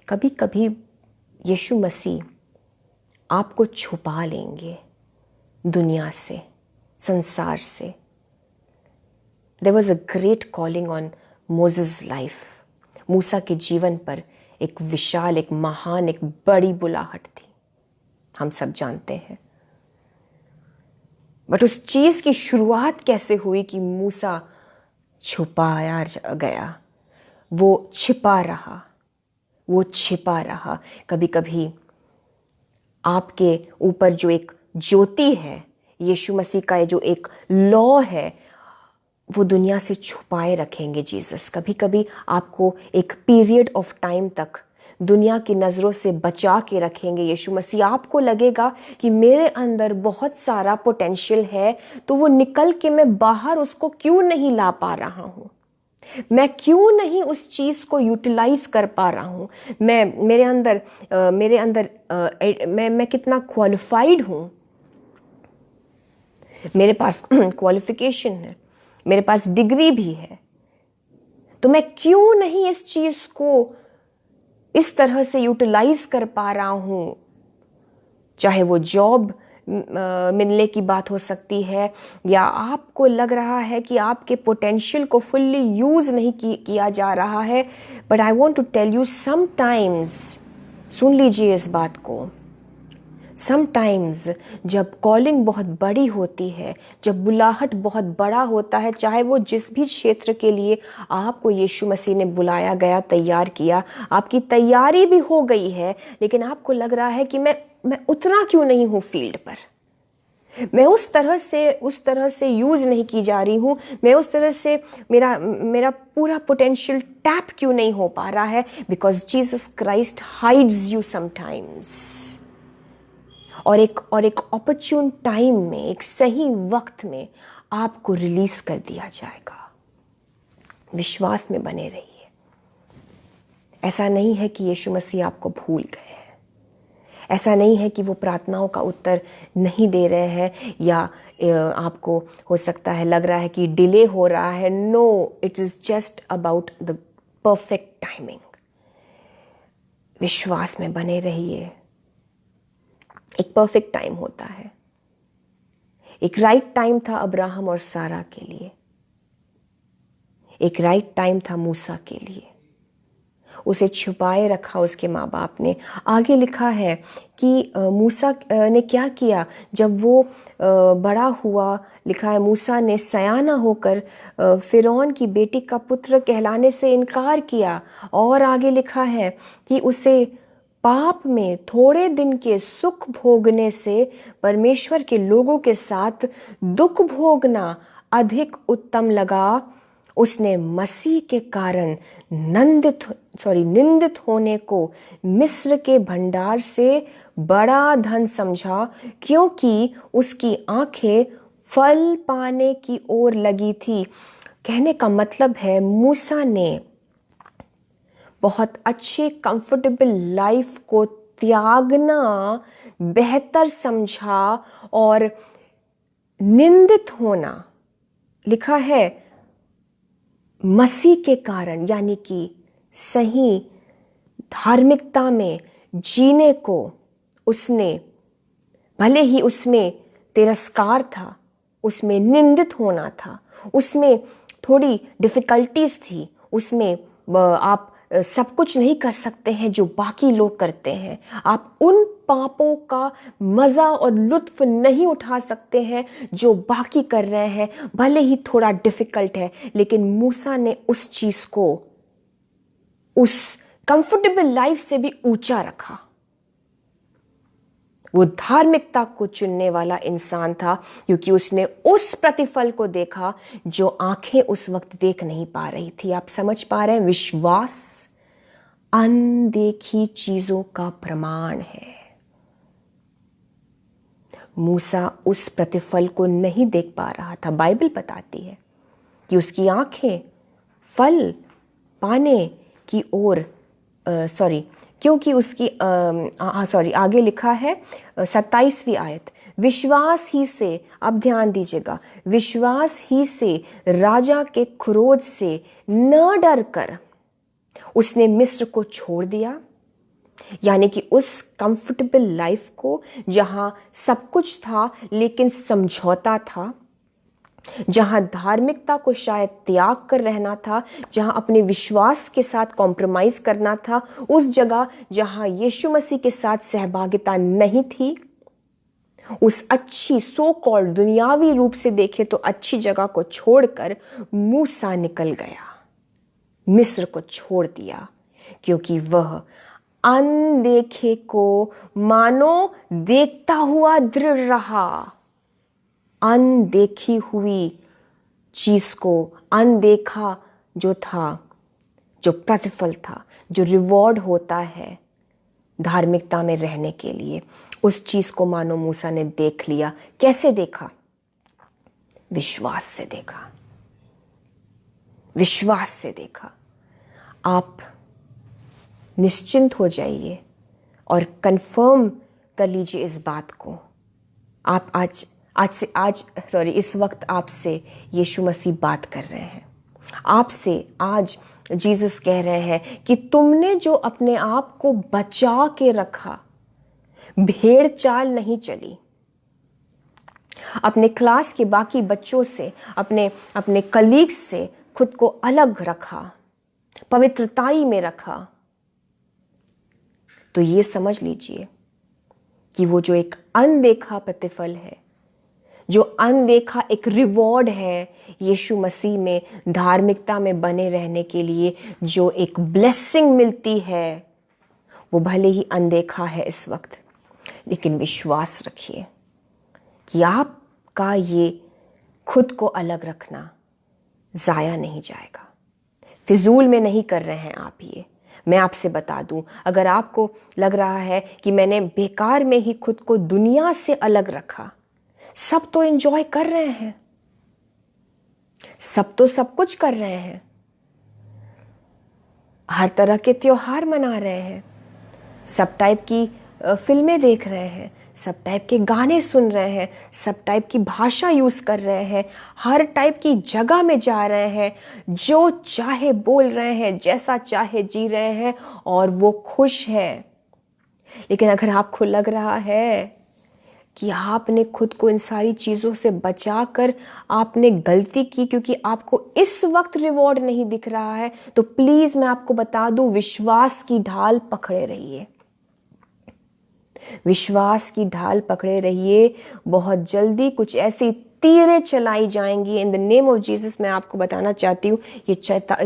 कभी कभी यीशु मसीह आपको छुपा लेंगे दुनिया से, संसार से। There was a great calling on Moses' life. मूसा के जीवन पर एक विशाल, एक महान, एक बड़ी बुलाहट थी, हम सब जानते हैं। बट उस चीज की शुरुआत कैसे हुई कि मूसा छुपाया गया, वो छिपा रहा, वो छिपा रहा। कभी कभी आपके ऊपर जो एक ज्योति है, यीशु मसीह का जो एक लॉ है, वो दुनिया से छुपाए रखेंगे जीसस। कभी कभी आपको एक पीरियड ऑफ टाइम तक दुनिया की नज़रों से बचा के रखेंगे यीशु मसीह। आपको लगेगा कि मेरे अंदर बहुत सारा पोटेंशियल है, तो वो निकल के मैं बाहर उसको क्यों नहीं ला पा रहा हूँ, मैं क्यों नहीं उस चीज़ को यूटिलाइज कर पा रहा हूँ, मेरे अंदर मैं कितना क्वालिफाइड हूँ, मेरे पास क्वालिफिकेशन है, मेरे पास डिग्री भी है, तो मैं क्यों नहीं इस चीज़ को इस तरह से यूटिलाइज कर पा रहा हूँ। चाहे वो जॉब मिलने की बात हो सकती है, या आपको लग रहा है कि आपके पोटेंशियल को फुल्ली यूज नहीं किया जा रहा है। But I want to tell you, sometimes, सुन लीजिए इस बात को, समटाइम्स जब कॉलिंग बहुत बड़ी होती है, जब बुलाहट बहुत बड़ा होता है, चाहे वो जिस भी क्षेत्र के लिए आपको यीशु मसीह ने बुलाया गया, तैयार किया, आपकी तैयारी भी हो गई है, लेकिन आपको लग रहा है कि मैं उतना क्यों नहीं हूँ फील्ड पर, मैं उस तरह से यूज नहीं की जा रही हूँ, मैं उस तरह से मेरा पूरा पोटेंशियल टैप क्यों नहीं हो पा रहा है। Because Jesus Christ hides you sometimes, और एक ऑपर्चून टाइम में, एक सही वक्त में आपको रिलीज कर दिया जाएगा। विश्वास में बने रहिए। ऐसा नहीं है कि यीशु मसीह आपको भूल गए हैं, ऐसा नहीं है कि वो प्रार्थनाओं का उत्तर नहीं दे रहे हैं, या आपको हो सकता है लग रहा है कि डिले हो रहा है। No, it is just about the perfect timing. विश्वास में बने रहिए। एक परफेक्ट टाइम होता है, एक राइट टाइम था अब्राहम और सारा के लिए, एक राइट टाइम था मूसा के लिए। उसे छुपाए रखा उसके माँ बाप ने। आगे लिखा है कि मूसा ने क्या किया जब वो बड़ा हुआ। लिखा है मूसा ने सयाना होकर फिरौन की बेटी का पुत्र कहलाने से इनकार किया। और आगे लिखा है कि उसे पाप में थोड़े दिन के सुख भोगने से परमेश्वर के लोगों के साथ दुख भोगना अधिक उत्तम लगा। उसने मसीह के कारण निंदित होने को मिस्र के भंडार से बड़ा धन समझा, क्योंकि उसकी आंखें फल पाने की ओर लगी थी। कहने का मतलब है मूसा ने बहुत अच्छे कंफर्टेबल लाइफ को त्यागना बेहतर समझा, और निंदित होना, लिखा है मसीह के कारण, यानी कि सही धार्मिकता में जीने को उसने, भले ही उसमें तिरस्कार था, उसमें निंदित होना था, उसमें थोड़ी डिफिकल्टीज थी, उसमें आप सब कुछ नहीं कर सकते हैं जो बाकी लोग करते हैं। आप उन पापों का मज़ा और लुत्फ नहीं उठा सकते हैं जो बाकी कर रहे हैं, भले ही थोड़ा डिफिकल्ट है। लेकिन मूसा ने उस चीज़ को उस कंफर्टेबल लाइफ से भी ऊंचा रखा। वो धार्मिकता को चुनने वाला इंसान था, क्योंकि उसने उस प्रतिफल को देखा जो आंखें उस वक्त देख नहीं पा रही थी। आप समझ पा रहे हैं? विश्वास अनदेखी चीजों का प्रमाण है। मूसा उस प्रतिफल को नहीं देख पा रहा था। बाइबल बताती है कि उसकी आंखें फल पाने की ओर क्योंकि उसकी आगे लिखा है 27वीं आयत, विश्वास ही से, अब ध्यान दीजिएगा, विश्वास ही से राजा के क्रोध से न डर कर उसने मिस्र को छोड़ दिया। यानी कि उस कंफर्टेबल लाइफ को, जहां सब कुछ था लेकिन समझौता था, जहां धार्मिकता को शायद त्याग कर रहना था, जहां अपने विश्वास के साथ कॉम्प्रोमाइज करना था, उस जगह जहां यीशु मसीह के साथ सहभागिता नहीं थी, उस अच्छी सो कॉल्ड दुनियावी रूप से देखे तो अच्छी जगह को छोड़कर मूसा निकल गया, मिस्र को छोड़ दिया, क्योंकि वह अनदेखे को मानो देखता हुआ दृढ़ रहा। अनदेखी हुई चीज को, अनदेखा जो था, जो प्रतिफल था, जो रिवॉर्ड होता है धार्मिकता में रहने के लिए, उस चीज को मानो मूसा ने देख लिया। कैसे देखा? विश्वास से देखा, विश्वास से देखा। आप निश्चिंत हो जाइए और कंफर्म कर लीजिए इस बात को। आप इस वक्त आपसे यीशु मसीह बात कर रहे हैं। आपसे आज जीसस कह रहे हैं कि तुमने जो अपने आप को बचा के रखा, भेड़ चाल नहीं चली, अपने क्लास के बाकी बच्चों से, अपने कलीग्स से खुद को अलग रखा, पवित्रताई में रखा, तो ये समझ लीजिए कि वो जो एक अनदेखा प्रतिफल है, जो अनदेखा एक रिवॉर्ड है यीशु मसीह में धार्मिकता में बने रहने के लिए, जो एक ब्लेसिंग मिलती है, वो भले ही अनदेखा है इस वक्त, लेकिन विश्वास रखिए कि आपका ये खुद को अलग रखना जाया नहीं जाएगा। फिजूल में नहीं कर रहे हैं आप ये। मैं आपसे बता दूं, अगर आपको लग रहा है कि मैंने बेकार में ही खुद को दुनिया से अलग रखा, सब तो एंजॉय कर रहे हैं, सब तो सब कुछ कर रहे हैं, हर तरह के त्योहार मना रहे हैं, सब टाइप की फिल्में देख रहे हैं, सब टाइप के गाने सुन रहे हैं, सब टाइप की भाषा यूज कर रहे हैं, हर टाइप की जगह में जा रहे हैं, जो चाहे बोल रहे हैं, जैसा चाहे जी रहे हैं, और वो खुश है। लेकिन अगर आपको लग रहा है कि आपने खुद को इन सारी चीज़ों से बचाकर आपने गलती की क्योंकि आपको इस वक्त रिवॉर्ड नहीं दिख रहा है, तो प्लीज़ मैं आपको बता दूं, विश्वास की ढाल पकड़े रहिए, विश्वास की ढाल पकड़े रहिए। बहुत जल्दी कुछ ऐसी तीरें चलाई जाएंगी इन द नेम ऑफ जीसस। मैं आपको बताना चाहती हूँ, ये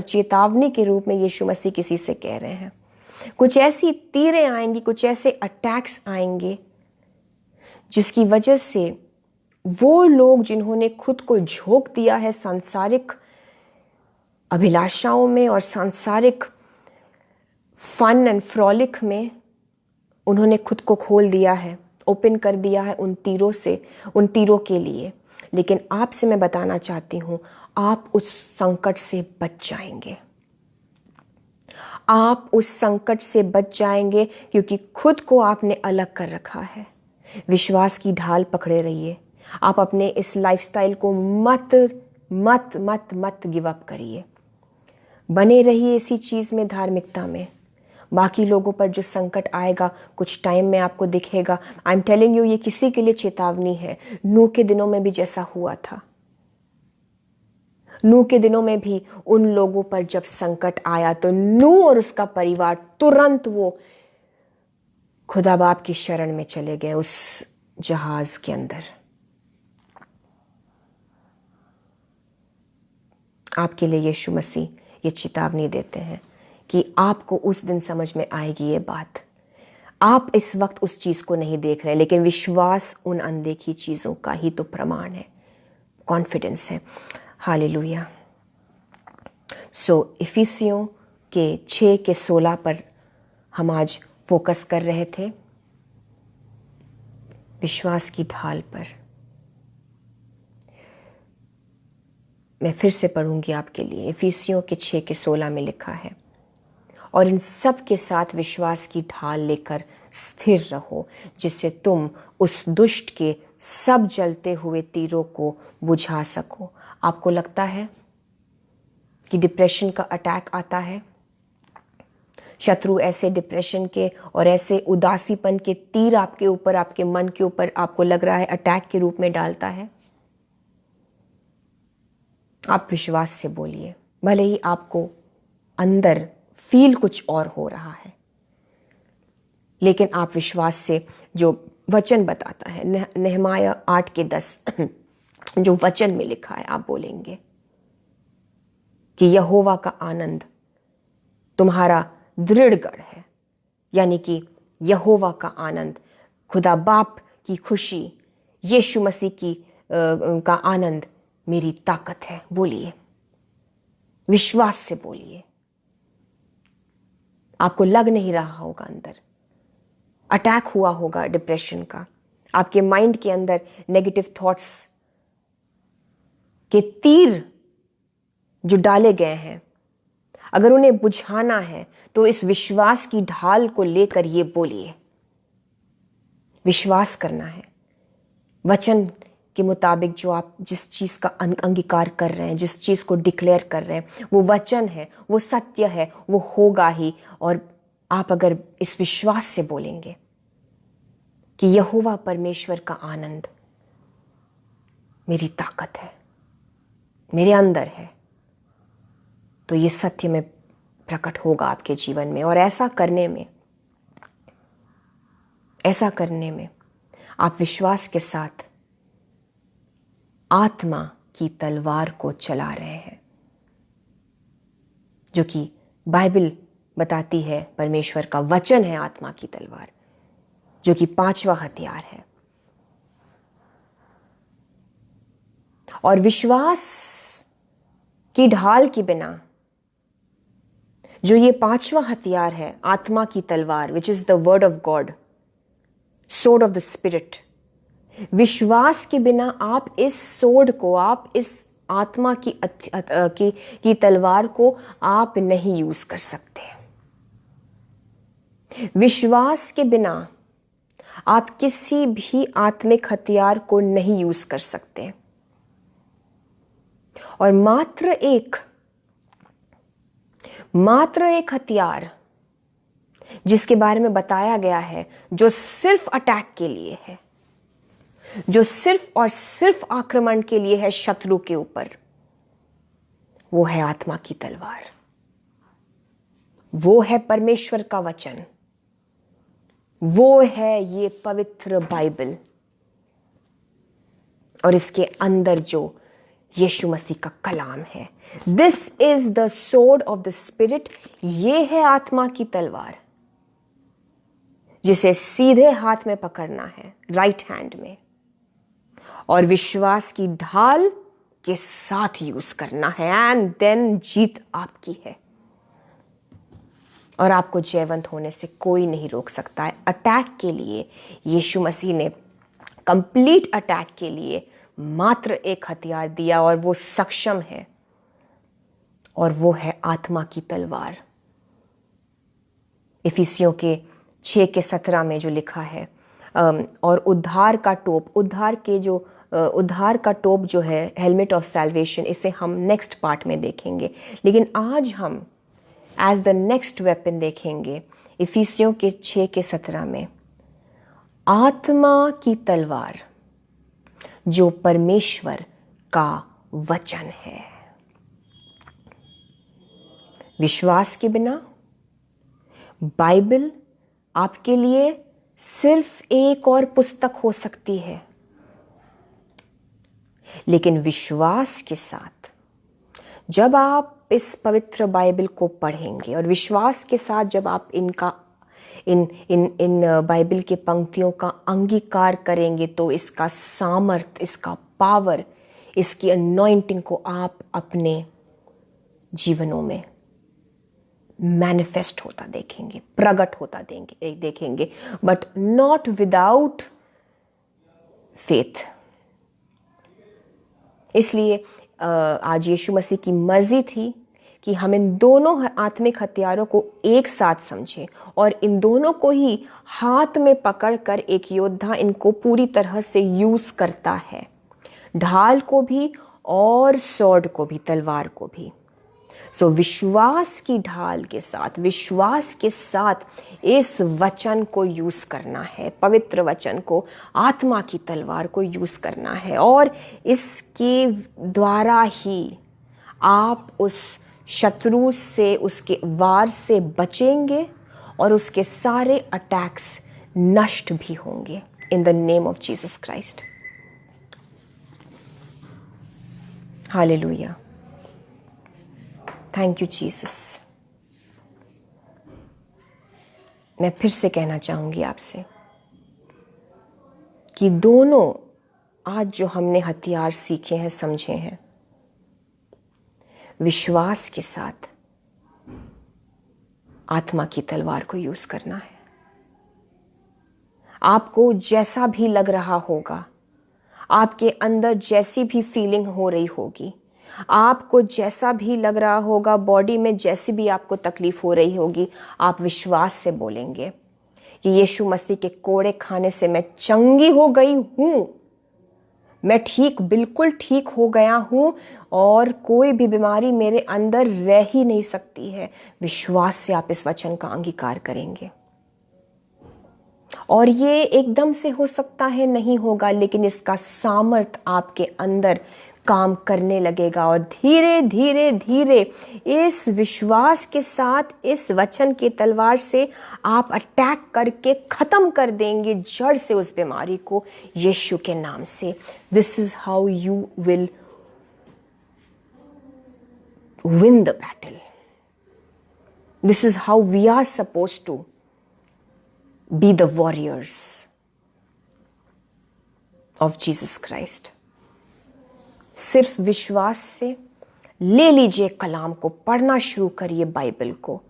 चेतावनी के रूप में यीशु मसीह किसी से कह रहे हैं। कुछ ऐसी तीरें आएंगी, कुछ ऐसे अटैक्स आएंगे जिसकी वजह से वो लोग जिन्होंने खुद को झोंक दिया है सांसारिक अभिलाषाओं में और सांसारिक फन एंड फ्रॉलिक में, उन्होंने खुद को खोल दिया है, ओपन कर दिया है उन तीरों के लिए। लेकिन आपसे मैं बताना चाहती हूं, आप उस संकट से बच जाएंगे, आप उस संकट से बच जाएंगे क्योंकि खुद को आपने अलग कर रखा है। विश्वास की ढाल पकड़े रहिए। आप अपने इस लाइफस्टाइल को मत मत मत मत गिव अप करिए, बने रहिए इसी चीज में, धार्मिकता में। बाकी लोगों पर जो संकट आएगा कुछ टाइम में आपको दिखेगा। आई एम टेलिंग यू, ये किसी के लिए चेतावनी है। नूह के दिनों में भी जैसा हुआ था, नूह के दिनों में भी उन लोगों पर जब संकट आया तो नूह और उसका परिवार तुरंत वो खुदा बाप की शरण में चले गए उस जहाज के अंदर। आपके लिए यीशु मसीह ये चेतावनी देते हैं कि आपको उस दिन समझ में आएगी ये बात। आप इस वक्त उस चीज को नहीं देख रहे, लेकिन विश्वास उन अनदेखी चीजों का ही तो प्रमाण है, कॉन्फिडेंस है। हालेलुया। सो इफिसियों के 6 के 16 पर हम आज फोकस कर रहे थे, विश्वास की ढाल पर। मैं फिर से पढ़ूंगी आपके लिए। इफिसियों के 6 के 16 में लिखा है, और इन सब के साथ विश्वास की ढाल लेकर स्थिर रहो, जिससे तुम उस दुष्ट के सब जलते हुए तीरों को बुझा सको। आपको लगता है कि डिप्रेशन का अटैक आता है? शत्रु ऐसे डिप्रेशन के और ऐसे उदासीपन के तीर आपके ऊपर, आपके मन के ऊपर, आपको लग रहा है अटैक के रूप में डालता है। आप विश्वास से बोलिए, भले ही आपको अंदर फील कुछ और हो रहा है, लेकिन आप विश्वास से जो वचन बताता है, नहमाया 8 के 10 जो वचन में लिखा है, आप बोलेंगे कि यहोवा का आनंद तुम्हारा दृढ़ गढ़ है। यानी कि यहोवा का आनंद, खुदा बाप की खुशी, यीशु मसीह की का आनंद मेरी ताकत है। बोलिए, विश्वास से बोलिए। आपको लग नहीं रहा होगा अंदर अटैक हुआ होगा डिप्रेशन का, आपके माइंड के अंदर नेगेटिव थॉट्स के तीर जो डाले गए हैं, अगर उन्हें बुझाना है तो इस विश्वास की ढाल को लेकर ये बोलिए। विश्वास करना है वचन के मुताबिक, जो आप जिस चीज का अंगीकार कर रहे हैं, जिस चीज को डिक्लेयर कर रहे हैं, वो वचन है, वो सत्य है, वो होगा ही। और आप अगर इस विश्वास से बोलेंगे कि यहोवा परमेश्वर का आनंद मेरी ताकत है, मेरे अंदर है, तो ये सत्य में प्रकट होगा आपके जीवन में। और ऐसा करने में आप विश्वास के साथ आत्मा की तलवार को चला रहे हैं, जो कि बाइबल बताती है परमेश्वर का वचन है आत्मा की तलवार, जो कि 5वां हथियार है। और विश्वास की ढाल के बिना जो ये 5वां हथियार है, आत्मा की तलवार, which is the word of God, sword of the spirit, विश्वास के बिना आप इस सोर्ड को, आप इस आत्मा की तलवार को आप नहीं यूज कर सकते। विश्वास के बिना आप किसी भी आत्मिक हथियार को नहीं यूज कर सकते। और मात्र एक हथियार जिसके बारे में बताया गया है, जो सिर्फ अटैक के लिए है, जो सिर्फ और सिर्फ आक्रमण के लिए है शत्रु के ऊपर, वो है आत्मा की तलवार, वो है परमेश्वर का वचन, वो है ये पवित्र बाइबल। और इसके अंदर जो यीशु मसीह का कलाम है, this is the sword of the spirit, ये है आत्मा की तलवार, जिसे सीधे हाथ में पकड़ना है, राइट हैंड में, और विश्वास की ढाल के साथ यूज करना है। एंड देन जीत आपकी है, और आपको जयवंत होने से कोई नहीं रोक सकता है। अटैक के लिए यीशु मसीह ने, कंप्लीट अटैक के लिए मात्र एक हथियार दिया, और वो सक्षम है, और वो है आत्मा की तलवार। इफिसियों के 6 के 17 में जो लिखा है, और उद्धार का टोप जो है, हेलमेट ऑफ सैल्वेशन, इसे हम नेक्स्ट पार्ट में देखेंगे। लेकिन आज हम एज द नेक्स्ट वेपन देखेंगे इफिसियों के 6 के 17 में, आत्मा की तलवार जो परमेश्वर का वचन है। विश्वास के बिना बाइबल आपके लिए सिर्फ एक और पुस्तक हो सकती है, लेकिन विश्वास के साथ जब आप इस पवित्र बाइबल को पढ़ेंगे और विश्वास के साथ जब आप इन बाइबल के पंक्तियों का अंगीकार करेंगे तो इसका सामर्थ, इसका पावर, इसकी अनॉइंटिंग को आप अपने जीवनों में मैनिफेस्ट होता देखेंगे, प्रकट होता देखेंगे, बट नॉट विदाउट फेथ। इसलिए आज यीशु मसीह की मर्जी थी कि हम इन दोनों आत्मिक हथियारों को एक साथ समझें और इन दोनों को ही हाथ में पकड़कर एक योद्धा इनको पूरी तरह से यूज करता है, ढाल को भी और स्वॉर्ड को भी, तलवार को भी। सो विश्वास की ढाल के साथ, विश्वास के साथ इस वचन को यूज करना है, पवित्र वचन को, आत्मा की तलवार को यूज करना है, और इसके द्वारा ही आप उस शत्रु से, उसके वार से बचेंगे और उसके सारे अटैक्स नष्ट भी होंगे इन the name of Jesus Christ. Hallelujah. Thank you Jesus. मैं फिर से कहना चाहूंगी आपसे कि दोनों आज जो हमने हथियार सीखे हैं, समझे हैं, विश्वास के साथ आत्मा की तलवार को यूज करना है। आपको जैसा भी लग रहा होगा, आपके अंदर जैसी भी फीलिंग हो रही होगी, आपको जैसा भी लग रहा होगा, बॉडी में जैसी भी आपको तकलीफ हो रही होगी, आप विश्वास से बोलेंगे कि यीशु मसीह के कोड़े खाने से मैं चंगी हो गई हूं, मैं ठीक, बिल्कुल ठीक हो गया हूं और कोई भी बीमारी मेरे अंदर रह ही नहीं सकती है। विश्वास से आप इस वचन का अंगीकार करेंगे और ये एकदम से हो सकता है, नहीं होगा, लेकिन इसका सामर्थ आपके अंदर काम करने लगेगा और धीरे धीरे धीरे इस विश्वास के साथ, इस वचन की तलवार से आप अटैक करके खत्म कर देंगे जड़ से उस बीमारी को, यीशु के नाम से। This is how you will win the battle. This is how we are supposed to be the warriors of Jesus Christ। सिर्फ विश्वास से ले लीजिए कलाम को, पढ़ना शुरू करिए बाइबल को।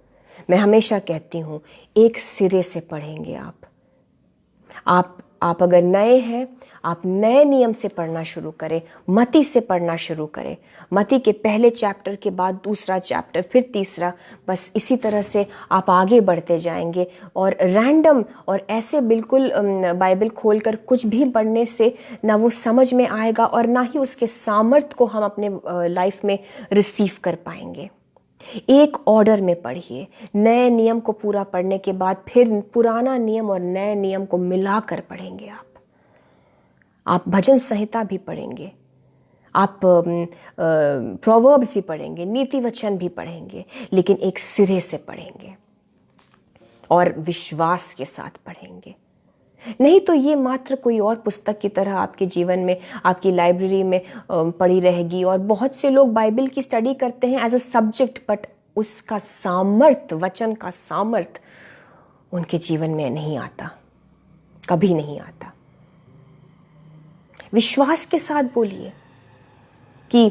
मैं हमेशा कहती हूं, एक सिरे से पढ़ेंगे आप अगर नए हैं, आप नए नियम से पढ़ना शुरू करें, मती से पढ़ना शुरू करें, मती के पहले चैप्टर के बाद दूसरा चैप्टर, फिर तीसरा, बस इसी तरह से आप आगे बढ़ते जाएंगे। और रैंडम और ऐसे बिल्कुल बाइबल खोलकर कुछ भी पढ़ने से ना वो समझ में आएगा और ना ही उसके सामर्थ्य को हम अपने लाइफ में रिसीव कर पाएंगे। एक ऑर्डर में पढ़िए। नए नियम को पूरा पढ़ने के बाद फिर पुराना नियम और नए नियम को मिलाकर पढ़ेंगे आप भजन संहिता भी पढ़ेंगे, आप प्रोवर्ब्स भी पढ़ेंगे, नीति वचन भी पढ़ेंगे, लेकिन एक सिरे से पढ़ेंगे और विश्वास के साथ पढ़ेंगे। नहीं तो ये मात्र कोई और पुस्तक की तरह आपके जीवन में, आपकी लाइब्रेरी में पड़ी रहेगी। और बहुत से लोग बाइबल की स्टडी करते हैं एज अ सब्जेक्ट, बट उसका सामर्थ, वचन का सामर्थ उनके जीवन में नहीं आता, कभी नहीं आता। विश्वास के साथ बोलिए कि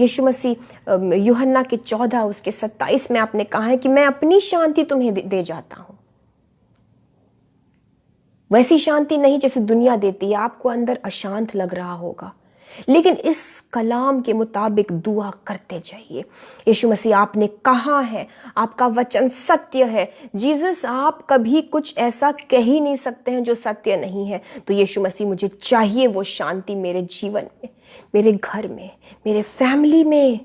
यीशु मसीह यूहन्ना के 14 उसके 27 में आपने कहा है कि मैं अपनी शांति तुम्हें दे जाता हूं। वैसी शांति नहीं जैसे दुनिया देती है। आपको अंदर अशांत लग रहा होगा, लेकिन इस कलाम के मुताबिक दुआ करते जाइए। यीशु मसीह आपने कहा है, आपका वचन सत्य है। जीसस, आप कभी कुछ ऐसा कह ही नहीं सकते हैं जो सत्य नहीं है। तो यीशु मसीह, मुझे चाहिए वो शांति मेरे जीवन में, मेरे घर में, मेरे फैमिली में,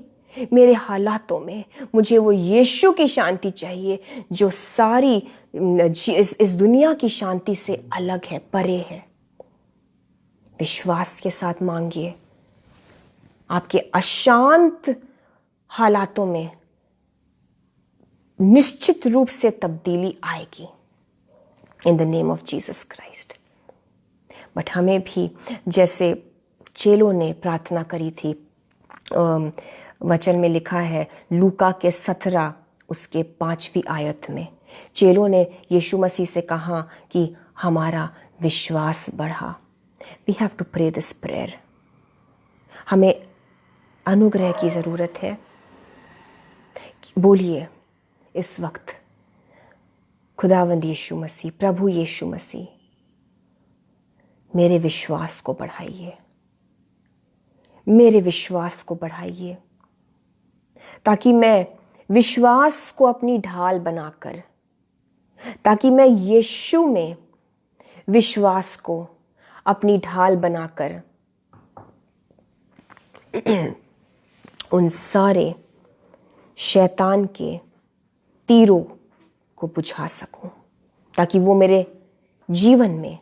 मेरे हालातों में। मुझे वो यीशु की शांति चाहिए जो सारी इस दुनिया की शांति से अलग है, परे है। विश्वास के साथ मांगिए। आपके अशांत हालातों में निश्चित रूप से तब्दीली आएगी इन the name of Jesus Christ. But हमें भी जैसे चेलों ने प्रार्थना करी थी, वचन में लिखा है लूका के 17 उसके 5वीं आयत में, चेलों ने यीशु मसीह से कहा कि हमारा विश्वास बढ़ा। We have to pray this prayer. हमें अनुग्रह की ज़रूरत है। बोलिए इस वक्त, खुदावंद यीशु मसीह, प्रभु यीशु मसीह, मेरे विश्वास को बढ़ाइए, मेरे विश्वास को बढ़ाइए, ताकि मैं विश्वास को अपनी ढाल बनाकर, ताकि मैं यीशु में विश्वास को अपनी ढाल बनाकर उन सारे शैतान के तीरों को बुझा सकूं, ताकि वो मेरे जीवन में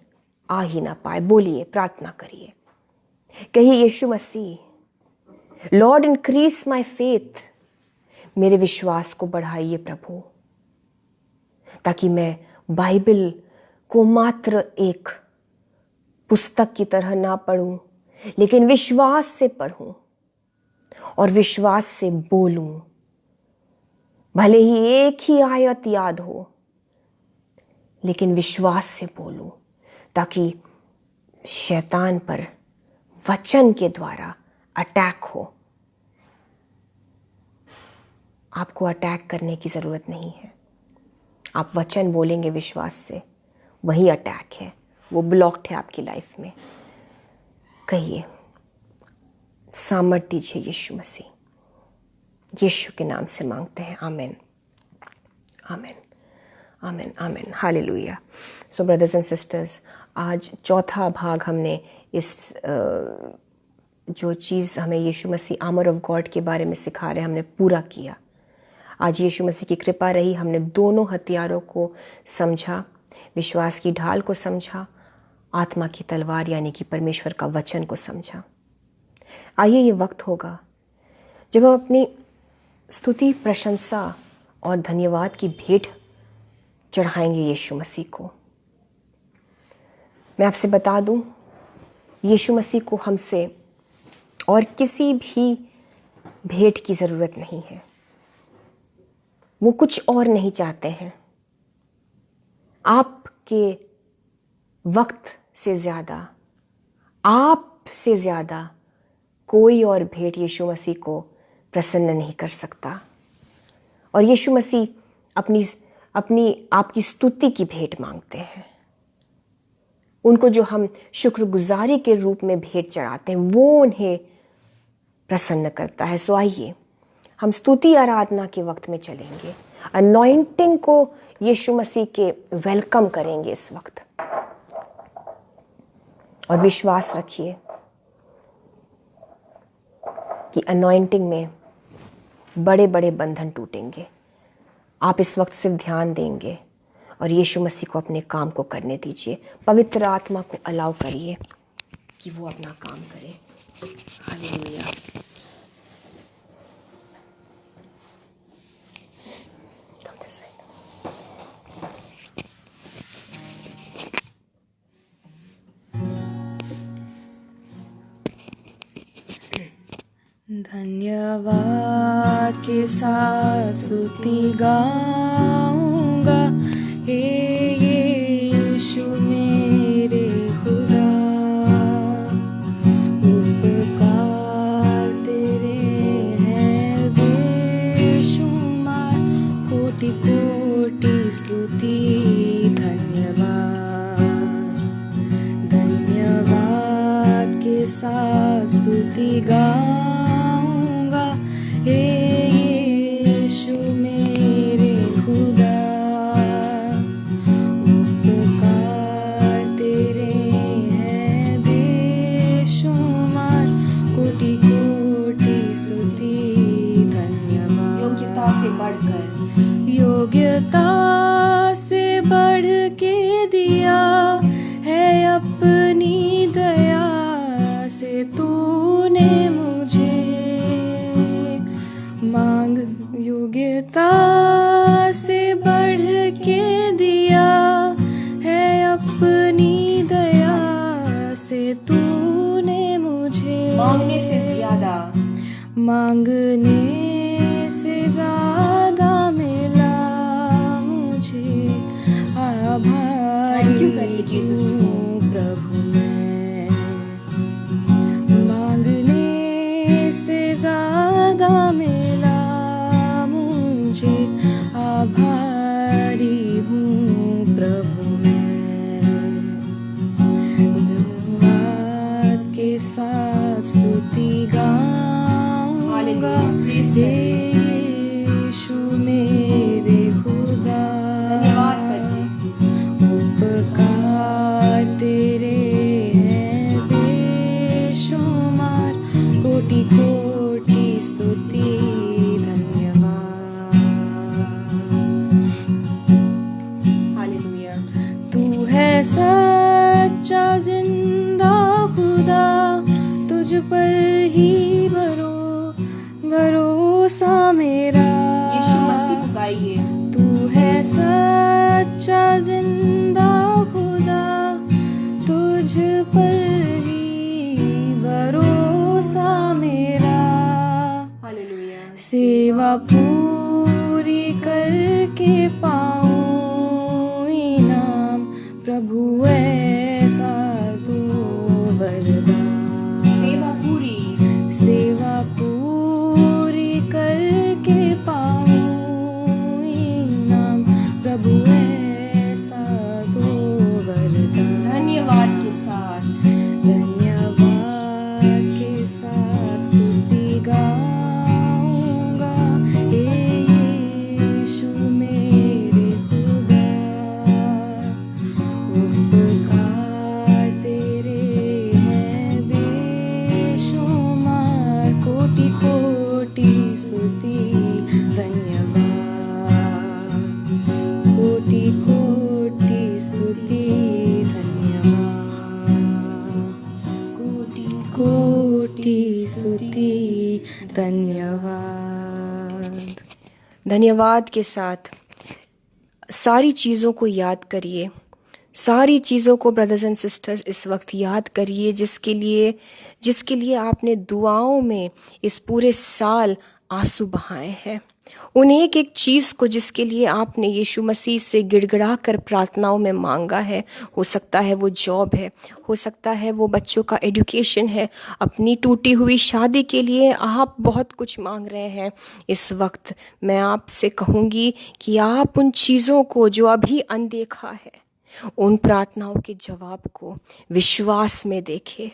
आ ही ना पाए। बोलिए, प्रार्थना करिए, कहिए यीशु मसीह, लॉर्ड इंक्रीज माय फेथ, मेरे विश्वास को बढ़ाइए प्रभु, ताकि मैं बाइबल को मात्र एक पुस्तक की तरह ना पढ़ूं, लेकिन विश्वास से पढ़ूं और विश्वास से बोलूं। भले ही एक ही आयत याद हो, लेकिन विश्वास से बोलूं, ताकि शैतान पर वचन के द्वारा अटैक हो। आपको अटैक करने की ज़रूरत नहीं है। आप वचन बोलेंगे विश्वास से, वही अटैक है, वो ब्लॉक्ड है आपकी लाइफ में। कहिए, सामर्थ दीजिए यीशु मसीह, यीशु के नाम से मांगते हैं। आमीन, आमीन, आमीन, आमीन, hallelujah. So brothers and sisters, आज चौथा भाग हमने इस जो चीज़ हमें यीशु मसीह आर्मर ऑफ गॉड के बारे में सिखा रहे हैं, हमने पूरा किया। आज यीशु मसीह की कृपा रही, हमने दोनों हथियारों को समझा, विश्वास की ढाल को समझा, आत्मा की तलवार यानी कि परमेश्वर का वचन को समझा। आइए, ये वक्त होगा जब हम अपनी स्तुति, प्रशंसा और धन्यवाद की भेंट चढ़ाएंगे यीशु मसीह को। मैं आपसे बता दूं, यीशु मसीह को हमसे और किसी भी भेंट की ज़रूरत नहीं है। वो कुछ और नहीं चाहते हैं। आपके वक्त से ज़्यादा, आप से ज़्यादा कोई और भेंट यीशु मसीह को प्रसन्न नहीं कर सकता। और यीशु मसीह आपकी स्तुति की भेंट मांगते हैं। उनको जो हम शुक्रगुजारी के रूप में भेंट चढ़ाते हैं, वो उन्हें प्रसन्न करता है। सो आइए, हम स्तुति आराधना के वक्त में चलेंगे, अनॉइंटिंग को यीशु मसीह के वेलकम करेंगे इस वक्त। और विश्वास रखिए कि अनॉइंटिंग में बड़े बड़े बंधन टूटेंगे। आप इस वक्त सिर्फ ध्यान देंगे और यीशु मसीह को अपने काम को करने दीजिए। पवित्र आत्मा को अलाउ करिए कि वो अपना काम करे। हालेलुया।
धन्यवाद के साथ स्तुति गाऊंगा, हे यीशु मेरे खुदा। उपकार तेरे हैं बेशुमार, कोटि कोटि स्तुति धन्यवाद। धन्यवाद के साथ स्तुति गाऊंगा, हे यीशु मेरे खुदा। उपकार तेरे हैं बेशुमार, कोटि कोटि स्तुति धन्यवाद।
योग्यता से बढ़कर,
योग्यता से बढ़ के दिया है अपनी दया से तूने मुझे। मांग योग्यता मांगने से ज्यादा मिला मुझे, आभारी हूँ प्रभु मैं। मांगने से ज्यादा मिला मुझे, आभारी हूँ प्रभु मैं। धन्यवाद के साथ स्तुति गाऊंगा, यीशु मेरे खुदा। उपकार तेरे हैं बेशुमार, कोटि कोटि स्तुति धन्यवाद। हालेलुया। तू है सच्चा जिंदा खुदा, तुझ पर ही भरोसा मेरा। यीशु मसीह को गाइए। तू है सच्चा जिंदा खुदा, तुझ पर ही भरोसा मेरा। हालेलुया। सेवा पूरी करके पाऊं इनाम, प्रभु ऐसा तू वरदान। सेवा पूरी करके पाऊं इनाम, प्रभु ऐसा तो वरदान। धन्यवाद के साथ स्तुति गाऊंगा, यीशु मेरे खुदा। उपकार तेरे हैं बेशुमार, कोटि कोटि स्तुति धन्यवाद। कोटि कोटि स्तुति धन्यवाद। कोटि कोटि स्तुति धन्यवाद।
धन्यवाद के साथ सारी चीज़ों को याद करिए, सारी चीज़ों को ब्रदर्स एंड सिस्टर्स इस वक्त याद करिए, जिसके लिए आपने दुआओं में इस पूरे साल आंसू बहाए हैं। उन एक एक चीज़ को जिसके लिए आपने यीशु मसीह से गिड़गिड़ा कर प्रार्थनाओं में मांगा है। हो सकता है वो जॉब है, हो सकता है वो बच्चों का एजुकेशन है, अपनी टूटी हुई शादी के लिए आप बहुत कुछ मांग रहे हैं। इस वक्त मैं आपसे कहूँगी कि आप उन चीज़ों को जो अभी अनदेखा है, उन प्रार्थनाओं के जवाब को विश्वास में देखें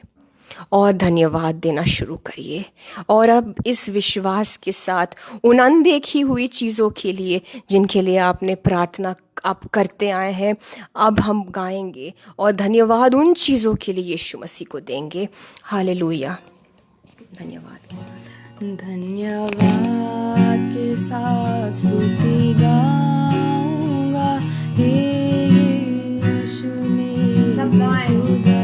और धन्यवाद देना शुरू करिए। और अब इस विश्वास के साथ उन अनदेखी हुई चीज़ों के लिए जिनके लिए आपने प्रार्थना आप करते आए हैं, अब हम गाएंगे और धन्यवाद उन चीज़ों के लिए यीशु मसीह को देंगे। हालेलुया। धन्यवाद के साथ
स्तुति गाऊंगा, यीशु मेरे खुदा।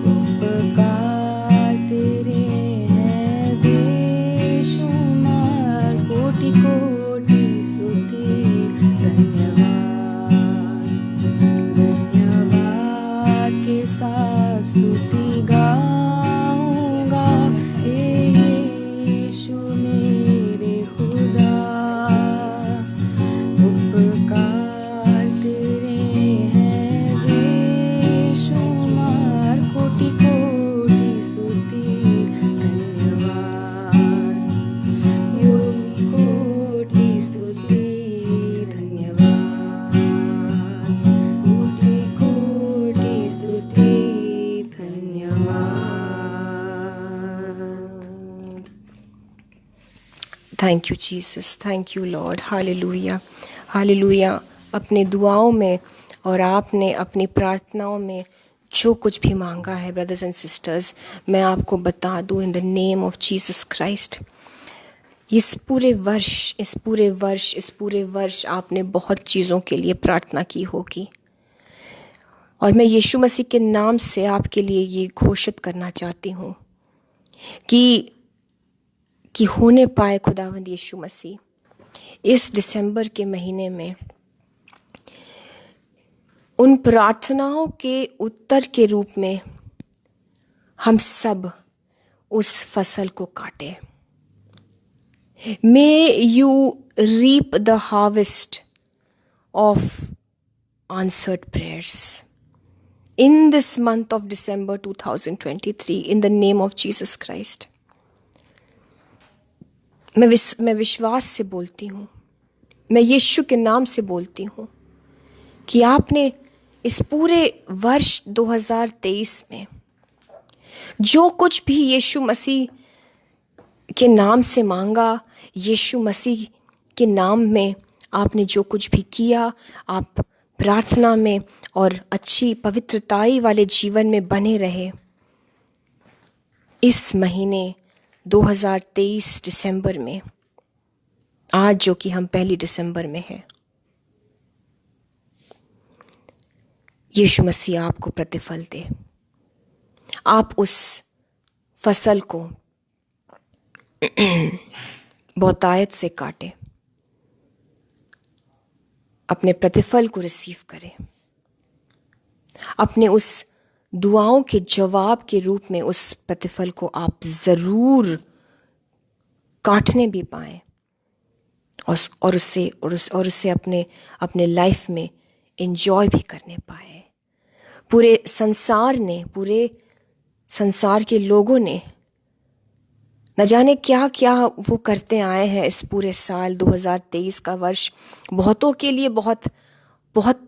उपकार तेरे हैं बेशुमार, कोटि कोटि स्तुति धन्यवाद। धन्यवाद के साथ स्तुति गाऊंगा, यीशु मेरे खुदा। उपकार तेरे हैं बेशुमार, कोटि कोटि स्तुति धन्यवाद। कोटि स्तुति धन्यवाद। कोटि कोटि स्तुति धन्यवाद।
Thank you Jesus, thank you Lord. Hallelujah, hallelujah. अपने दुआओं में और आपने अपनी प्रार्थनाओं में जो कुछ भी मांगा है ब्रदर्स एंड सिस्टर्स, मैं आपको बता दूं इन the name of Jesus Christ, इस पूरे वर्ष आपने बहुत चीज़ों के लिए प्रार्थना की होगी। और मैं यीशु मसीह के नाम से आपके लिए ये घोषित करना चाहती हूँ कि होने पाए खुदावंद यीशु मसीह इस दिसंबर के महीने में उन प्रार्थनाओं के उत्तर के रूप में हम सब उस फसल को काटे। May you reap the harvest of answered prayers in this month of December 2023 in the name of Jesus Christ। मैं विश्वास से बोलती हूँ, मैं यीशु के नाम से बोलती हूँ कि आपने इस पूरे वर्ष 2023 में जो कुछ भी यीशु मसीह के नाम से मांगा, यीशु मसीह के नाम में आपने जो कुछ भी किया, आप प्रार्थना में और अच्छी पवित्रताई वाले जीवन में बने रहे। इस महीने 2023 दिसंबर में, आज जो कि हम 1 दिसंबर में हैं, यीशु मसीह आपको प्रतिफल दे। आप उस फसल को बहुतायत से काटे, अपने प्रतिफल को रिसीव करें, अपने उस दुआओं के जवाब के रूप में उस प्रतिफल को आप ज़रूर काटने भी पाएं और उससे अपने लाइफ में एंजॉय भी करने पाए। पूरे संसार के लोगों ने न जाने क्या क्या वो करते आए हैं इस पूरे साल 2023 का वर्ष बहुतों के लिए बहुत बहुत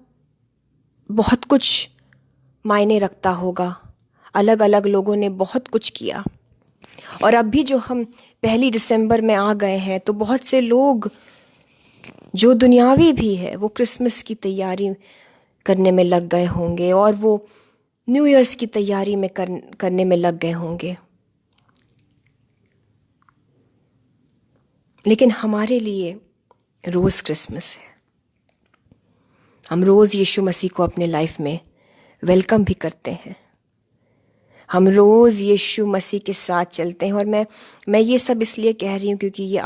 बहुत कुछ मायने रखता होगा। अलग अलग लोगों ने बहुत कुछ किया और अब भी जो हम 1 दिसंबर में आ गए हैं तो बहुत से लोग जो दुनियावी भी है वो क्रिसमस की तैयारी करने में लग गए होंगे और वो न्यू ईयर्स की तैयारी में करने में लग गए होंगे। लेकिन हमारे लिए रोज़ क्रिसमस है। हम रोज़ यीशु मसीह को अपने लाइफ में वेलकम भी करते हैं। हम रोज़ यीशु मसीह के साथ चलते हैं। और मैं ये सब इसलिए कह रही हूँ क्योंकि ये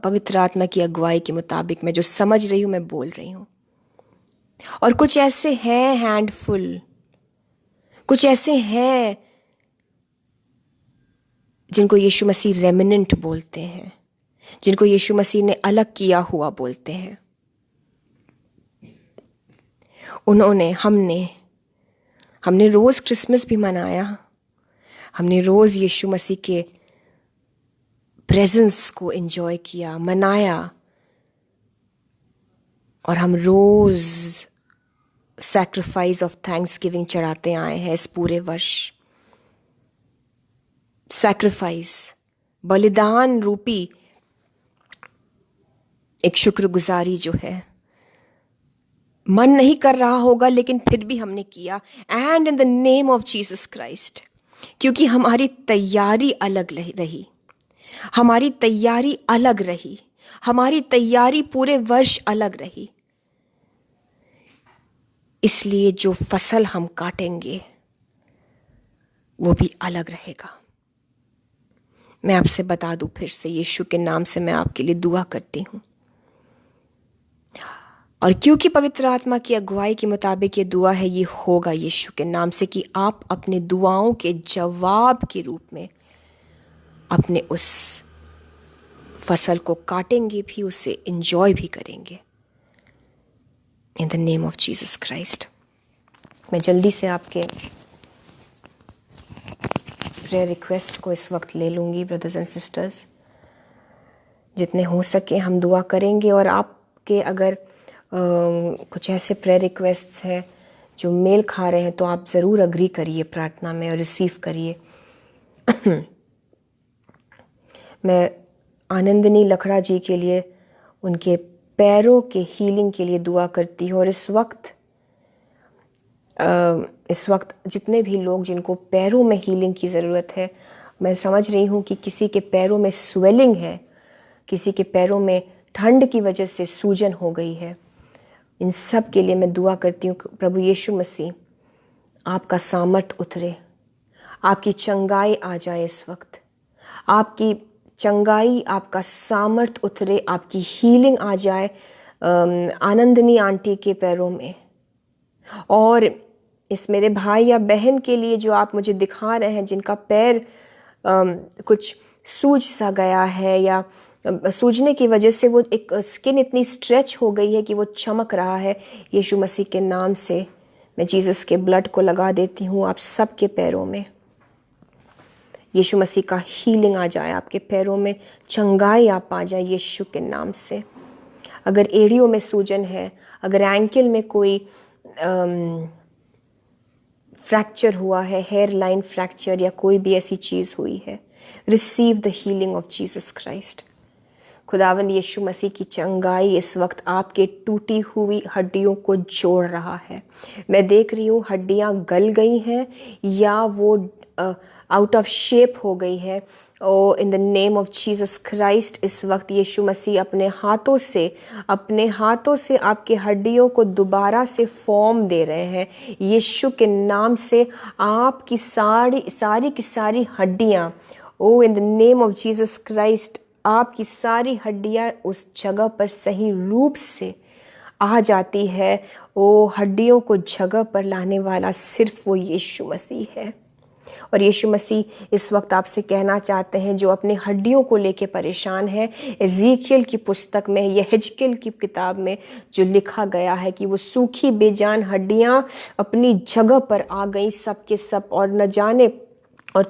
पवित्र आत्मा की अगुवाई के मुताबिक मैं जो समझ रही हूँ मैं बोल रही हूँ। और कुछ ऐसे हैं हैंडफुल, कुछ ऐसे हैं जिनको यीशु मसीह रेमिनेंट बोलते हैं, जिनको यीशु मसीह ने अलग किया हुआ बोलते हैं। हमने रोज़ क्रिसमस भी मनाया, हमने रोज़ यीशु मसीह के प्रेजेंस को एंजॉय किया, मनाया, और हम रोज़ सैक्रिफाइस ऑफ थैंक्सगिविंग चढ़ाते आए हैं इस पूरे वर्ष। सैक्रिफाइस, बलिदान रूपी एक शुक्रगुजारी जो है, मन नहीं कर रहा होगा लेकिन फिर भी हमने किया, and in the name of Jesus Christ, क्योंकि हमारी तैयारी अलग रही, हमारी तैयारी अलग रही, हमारी तैयारी पूरे वर्ष अलग रही। इसलिए जो फसल हम काटेंगे वो भी अलग रहेगा। मैं आपसे बता दूं फिर से, यीशु के नाम से मैं आपके लिए दुआ करती हूं। और क्योंकि पवित्र आत्मा की अगुवाई के मुताबिक ये दुआ है, ये होगा यीशु के नाम से कि आप अपने दुआओं के जवाब के रूप में अपने उस फसल को काटेंगे भी, उसे एंजॉय भी करेंगे। इन the name of Jesus Christ. मैं जल्दी से आपके प्रेयर रिक्वेस्ट को इस वक्त ले लूँगी। ब्रदर्स एंड सिस्टर्स, जितने हो सके हम दुआ करेंगे। और आपके अगर कुछ ऐसे प्रेयर रिक्वेस्ट्स हैं जो मेल खा रहे हैं तो आप ज़रूर अग्री करिए प्रार्थना में और रिसीव करिए। मैं आनंदिनी लखड़ा जी के लिए, उनके पैरों के हीलिंग के लिए दुआ करती हूँ। और इस वक्त जितने भी लोग जिनको पैरों में हीलिंग की ज़रूरत है, मैं समझ रही हूँ कि किसी के पैरों में स्वेलिंग है, किसी के पैरों में ठंड की वजह से सूजन हो गई है। इन सब के लिए मैं दुआ करती हूँ, प्रभु यीशु मसीह आपका सामर्थ उतरे, आपकी चंगाई आ जाए इस वक्त, आपकी चंगाई, आपका सामर्थ उतरे, आपकी हीलिंग आ जाए आनंदनी आंटी के पैरों में। और इस मेरे भाई या बहन के लिए जो आप मुझे दिखा रहे हैं, जिनका पैर कुछ सूज सा गया है या सूजने की वजह से वो एक स्किन इतनी स्ट्रेच हो गई है कि वो चमक रहा है, यीशु मसीह के नाम से मैं जीसस के ब्लड को लगा देती हूँ आप सबके पैरों में। यीशु मसीह का हीलिंग आ जाए आपके पैरों में, चंगाई आप आ जाए यीशु के नाम से। अगर एड़ियों में सूजन है, अगर एंकल में कोई फ्रैक्चर हुआ है, हेयर लाइन फ्रैक्चर या कोई भी ऐसी चीज़ हुई है, receive the healing of Jesus Christ. खुदावंद यीशु मसीह की चंगाई इस वक्त आपके टूटी हुई हड्डियों को जोड़ रहा है। मैं देख रही हूँ हड्डियाँ गल गई हैं या वो आउट ऑफ शेप हो गई है। O in the name of Jesus Christ इस वक्त यीशु मसीह अपने हाथों से आपके हड्डियों को दोबारा से फॉर्म दे रहे हैं। यीशु के नाम से आपकी सारी की सारी हड्डियाँ, O in the name of Jesus Christ, आपकी सारी हड्डियाँ उस जगह पर सही रूप से आ जाती है। ओ हड्डियों को जगह पर लाने वाला सिर्फ वो यीशु मसीह है। और यीशु मसीह इस वक्त आपसे कहना चाहते हैं, जो अपने हड्डियों को लेके परेशान है, एज़ेकियल की पुस्तक में, यहेजकेल की किताब में जो लिखा गया है कि वो सूखी बेजान हड्डियां अपनी जगह पर आ गई सब के सब, और न जाने और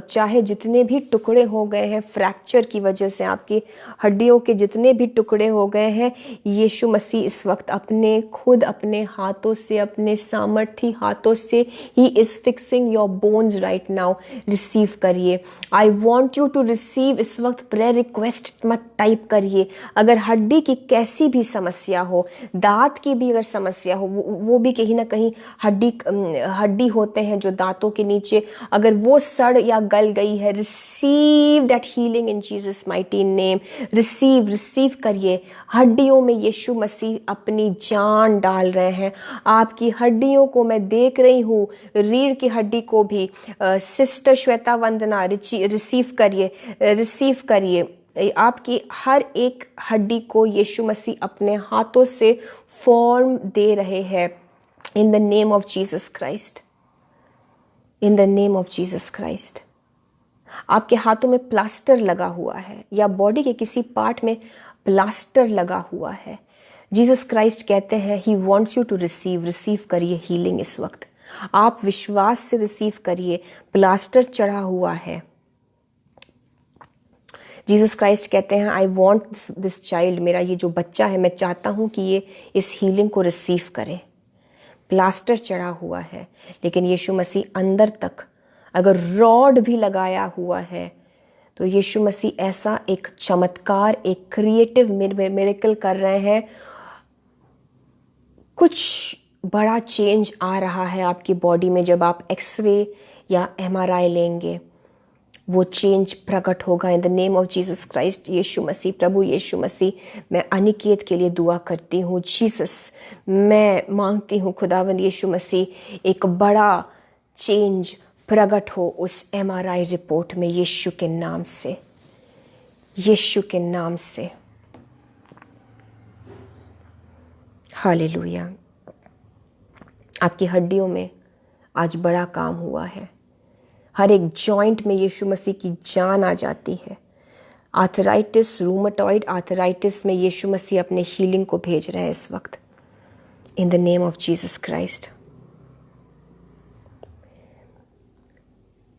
चाहे जितने भी टुकड़े हो गए हैं फ्रैक्चर की वजह से, आपकी हड्डियों के जितने भी टुकड़े हो गए हैं, यीशु मसीह इस वक्त अपने हाथों से, अपने सामर्थी हाथों से he is fixing your bones right now. Receive करिए। I want you to receive. इस वक्त प्रेयर रिक्वेस्ट मत टाइप करिए। अगर हड्डी की कैसी भी समस्या हो, दांत की भी अगर समस्या हो, वो भी कहीं ना कहीं हड्डी होते हैं जो दांतों के नीचे, अगर वो सड़ या गल गई है, receive that healing in Jesus mighty name. Receive करिए। हड्डियों में यीशु मसीह अपनी जान डाल रहे हैं। आपकी हड्डियों को मैं देख रही हूँ, रीढ़ की हड्डी को भी। सिस्टर श्वेता वंदना, रिसीव करिए। आपकी हर एक हड्डी को यीशु मसीह अपने हाथों से फॉर्म दे रहे हैं इन the name of Jesus Christ. In the name of Jesus Christ. आपके हाथों में प्लास्टर लगा हुआ है या बॉडी के किसी पार्ट में प्लास्टर लगा हुआ है, जीसस क्राइस्ट कहते हैं he wants you to receive करिए हीलिंग इस वक्त। आप विश्वास से रिसीव करिए। प्लास्टर चढ़ा हुआ है। जीसस क्राइस्ट कहते हैं आई वॉन्ट दिस चाइल्ड, मेरा ये जो बच्चा है, मैं चाहता हूँ कि ये इस हीलिंग को रिसीव करे। प्लास्टर चढ़ा हुआ है, लेकिन यीशु मसीह अंदर तक अगर रॉड भी लगाया हुआ है तो यीशु मसीह ऐसा एक चमत्कार, एक क्रिएटिव मिरेकल कर रहे हैं। कुछ बड़ा चेंज आ रहा है आपकी बॉडी में। जब आप एक्सरे या MRI लेंगे, वो चेंज प्रकट होगा in the name of Jesus Christ. यीशु मसीह, प्रभु यीशु मसीह, मैं अनिकेत के लिए दुआ करती हूँ। जीसस, मैं मांगती हूँ खुदावंद यीशु मसीह, एक बड़ा चेंज प्रकट हो उस MRI रिपोर्ट में, यीशु के नाम से, यीशु के नाम से। हालेलुया। आपकी हड्डियों में आज बड़ा काम हुआ है। हर एक जॉइंट में यीशु मसीह की जान आ जाती है। आर्थराइटिस, रूमेटॉइड आर्थराइटिस में यीशु मसीह अपने हीलिंग को भेज रहे हैं इस वक्त इन the name of Jesus Christ.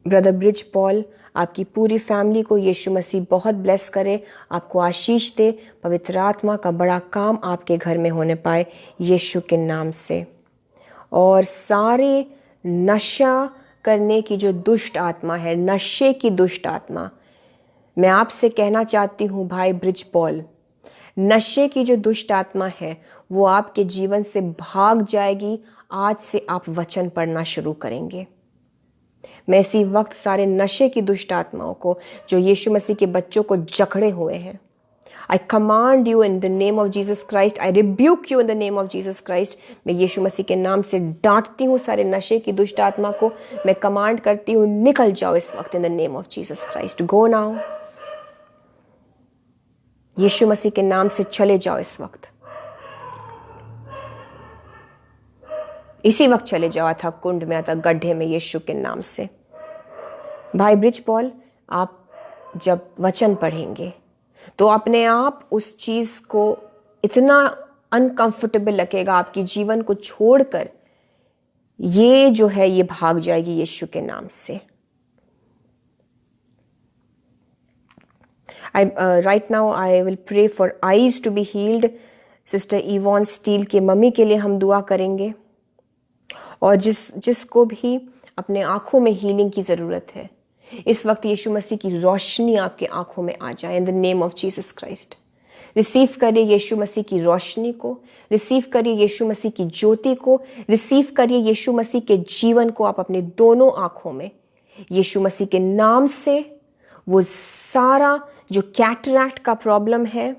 Brother bridge Paul, आपकी पूरी फैमिली को यीशु मसीह बहुत ब्लेस करे, आपको आशीष दे, पवित्र आत्मा का बड़ा काम आपके घर में होने पाए यीशु के नाम से। और सारे नशा करने की जो दुष्ट आत्मा है, नशे की दुष्ट आत्मा, मैं आपसे कहना चाहती हूँ भाई ब्रिज पॉल, नशे की जो दुष्ट आत्मा है वो आपके जीवन से भाग जाएगी। आज से आप वचन पढ़ना शुरू करेंगे। मैं इसी वक्त सारे नशे की दुष्ट आत्माओं को जो यीशु मसीह के बच्चों को जकड़े हुए हैं, I command you in the name of Jesus Christ. I rebuke you in the name of Jesus Christ. मैं यीशु मसीह के नाम से डांटती हूँ सारे नशे की दुष्ट आत्मा को। मैं कमांड करती हूँ, निकल जाओ इस वक्त in the name of Jesus Christ. Go now. यीशु मसीह के नाम से चले जाओ इस वक्त। इसी वक्त चले जाओ था कुंड में, था गड्ढे में, यीशु के नाम से। भाई ब्रिजपॉल, आप जब वचन पढ़ेंगे तो अपने आप उस चीज़ को इतना अनकंफर्टेबल लगेगा, आपके जीवन को छोड़कर ये जो है ये भाग जाएगी यीशु के नाम से। Right now I will pray for eyes to be healed. Sister Yvonne Steel के मम्मी के लिए हम दुआ करेंगे, और जिसको भी अपने आंखों में हीलिंग की ज़रूरत है, इस वक्त यीशु मसीह की रोशनी आपके आंखों में आ जाए in the name of Jesus Christ. Receive करिए यीशु मसीह की रोशनी को, रिसीव करिए यीशु मसीह की ज्योति को, रिसीव करिए यीशु मसीह के जीवन को आप अपने दोनों आंखों में। यीशु मसीह के नाम से वो सारा जो कैटरैक्ट का प्रॉब्लम है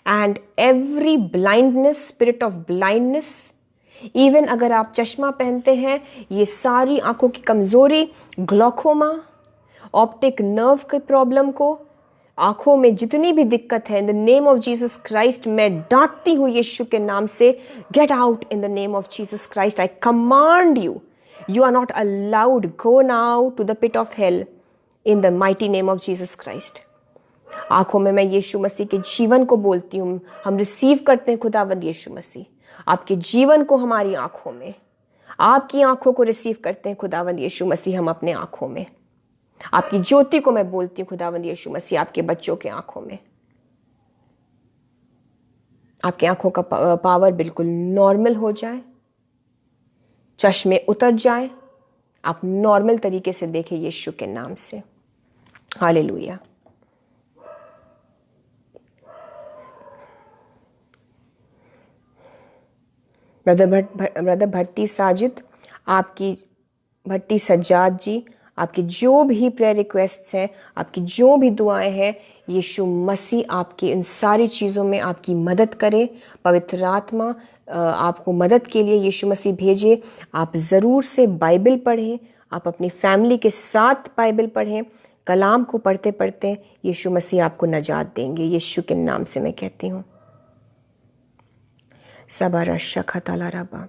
and every blindness, spirit of blindness, even अगर आप चश्मा पहनते हैं, ये सारी आंखों की कमजोरी, ग्लॉकोमा, ऑप्टिक नर्व के प्रॉब्लम को, आंखों में जितनी भी दिक्कत है, in the name of Jesus Christ मैं डांटती हूं यीशु के नाम से, get out in the name of Jesus Christ. I command you, you are not allowed, go now to the pit of hell in the mighty name of Jesus Christ. आंखों में मैं यीशु मसीह के जीवन को बोलती हूँ, हम रिसीव करते हैं खुदावंद यीशु मसीह आपके जीवन को हमारी आंखों में, आपकी आंखों को रिसीव करते हैं खुदावंद यीशु मसीह हम अपने आंखों में। आपकी ज्योति को मैं बोलती हूँ खुदावंद यीशु मसीह आपके बच्चों के आंखों में। आपकी आंखों का पावर बिल्कुल नॉर्मल हो जाए, चश्मे उतर जाए, आप नॉर्मल तरीके से देखें यीशु के नाम से। हालेलुया। ब्रदर भट्टी साजिद, आपकी भट्टी सज्जाद जी, आपकी जो भी प्रेयर रिक्वेस्ट्स हैं, आपकी जो भी दुआएं हैं, यीशु मसीह आपकी इन सारी चीज़ों में आपकी मदद करे। पवित्र आत्मा आपको मदद के लिए यीशु मसीह भेजे। आप ज़रूर से बाइबल पढ़ें, आप अपनी फैमिली के साथ बाइबल पढ़ें। कलाम को पढ़ते पढ़ते यीशु मसीह आपको नजात देंगे, यीशु के नाम से मैं कहती हूँ। Sabarasha Katalaraba.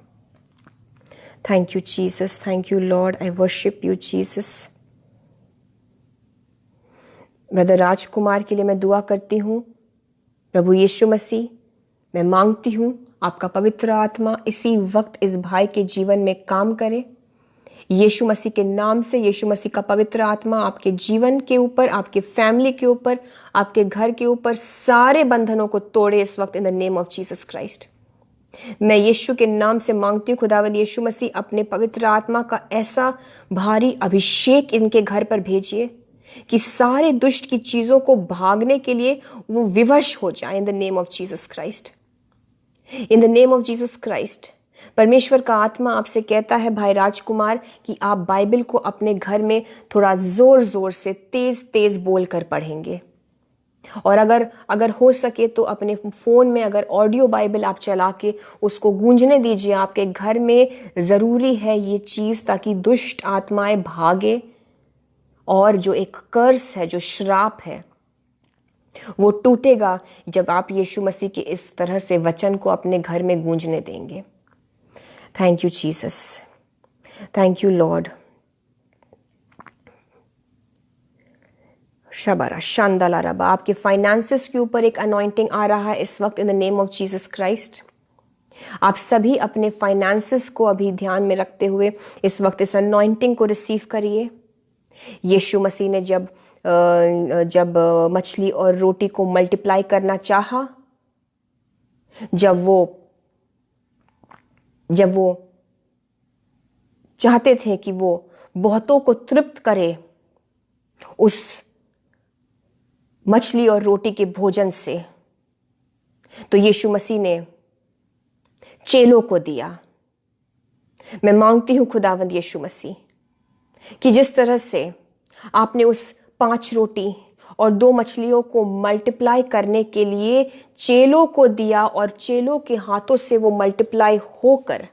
Thank you, Jesus. Thank you, Lord. I worship you, Jesus. Brother Rajkumar के लिए मैं दुआ करती हूँ। प्रभु यीशु मसीह, मैं मांगती हूँ आपका पवित्र आत्मा इसी वक्त इस भाई के जीवन में काम करे। यीशु मसीह के नाम से यीशु मसीह का पवित्र आत्मा आपके जीवन के ऊपर, आपके फैमिली के ऊपर, आपके घर के ऊपर सारे बंधनों को तोड़े इस वक्त इन the name of Jesus Christ. मैं यीशु के नाम से मांगती हूँ खुदावंद यीशु मसीह अपने पवित्र आत्मा का ऐसा भारी अभिषेक इनके घर पर भेजिए कि सारे दुष्ट की चीजों को भागने के लिए वो विवश हो जाए in the name of Jesus Christ. In the name of Jesus Christ. परमेश्वर का आत्मा आपसे कहता है भाई राजकुमार कि आप बाइबल को अपने घर में थोड़ा जोर जोर से तेज तेज बोलकर पढ़ेंगे, और अगर हो सके तो अपने फोन में अगर ऑडियो बाइबल आप चला के उसको गूंजने दीजिए आपके घर में। जरूरी है ये चीज ताकि दुष्ट आत्माएं भागे, और जो एक कर्स है, जो श्राप है, वो टूटेगा जब आप यीशु मसीह के इस तरह से वचन को अपने घर में गूंजने देंगे। Thank you Jesus, thank you Lord. शबारा शांदाला रबा, आपके फाइनेंसेस के ऊपर एक अनॉइंटिंग आ रहा है इस वक्त इन the name of Jesus Christ. आप सभी अपने फाइनेंसेस को अभी ध्यान में रखते हुए इस वक्त इस अनॉइंटिंग को रिसीव करिए। यीशु मसीह ने जब मछली और रोटी को मल्टीप्लाई करना चाहा, जब वो चाहते थे कि वो बहुतों को तृप्त करे उस मछली और रोटी के भोजन से, तो यीशु मसीह ने चेलों को दिया। मैं मांगती हूं खुदावंद यीशु मसीह कि जिस तरह से आपने उस 5 रोटी और 2 मछलियों को मल्टीप्लाई करने के लिए चेलों को दिया, और चेलों के हाथों से वो मल्टीप्लाई होकर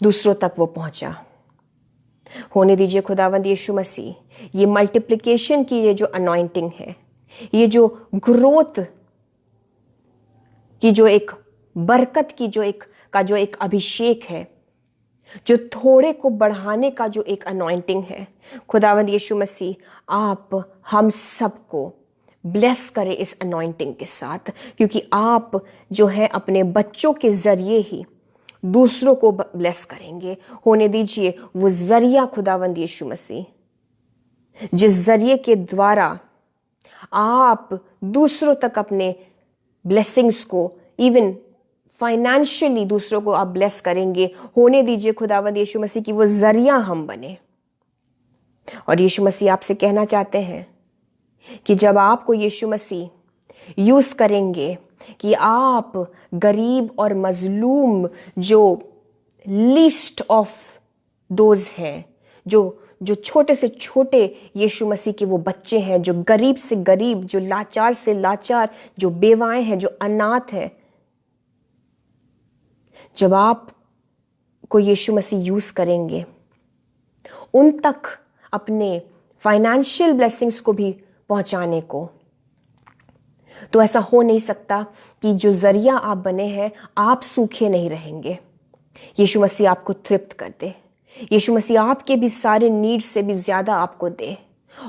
दूसरों तक वो पहुंचा, होने दीजिए खुदावंद यीशु मसीह। ये मल्टीप्लिकेशन की ये जो अनॉइंटिंग है, ये जो ग्रोथ की जो एक बरकत की जो एक अभिषेक है, जो थोड़े को बढ़ाने का जो एक अनॉइंटिंग है, खुदावंद यीशु मसीह आप हम सबको ब्लेस करें इस अनॉइंटिंग के साथ, क्योंकि आप जो है अपने बच्चों के जरिए ही दूसरों को ब्लेस करेंगे। होने दीजिए वो जरिया खुदावंद यीशु मसीह, जिस जरिए के द्वारा आप दूसरों तक अपने ब्लेसिंग्स को, इवन फाइनेंशियली दूसरों को आप ब्लेस करेंगे। होने दीजिए खुदावंद यीशु मसीह की वो जरिया हम बने। और यीशु मसीह आपसे कहना चाहते हैं कि जब आपको यीशु मसीह यूज करेंगे कि आप गरीब और मजलूम, जो लीस्ट ऑफ दोज हैं, जो छोटे से छोटे यीशु मसीह के वो बच्चे हैं, जो गरीब से गरीब, जो लाचार से लाचार, जो बेवाएं हैं, जो अनाथ हैं, जब आप को यीशु मसीह यूज करेंगे उन तक अपने फाइनेंशियल ब्लेसिंग्स को भी पहुंचाने को, तो ऐसा हो नहीं सकता कि जो जरिया आप बने हैं आप सूखे नहीं रहेंगे। यीशु मसीह आपको तृप्त कर दे, यीशु मसीह आपके भी सारे नीड से भी ज्यादा आपको दे,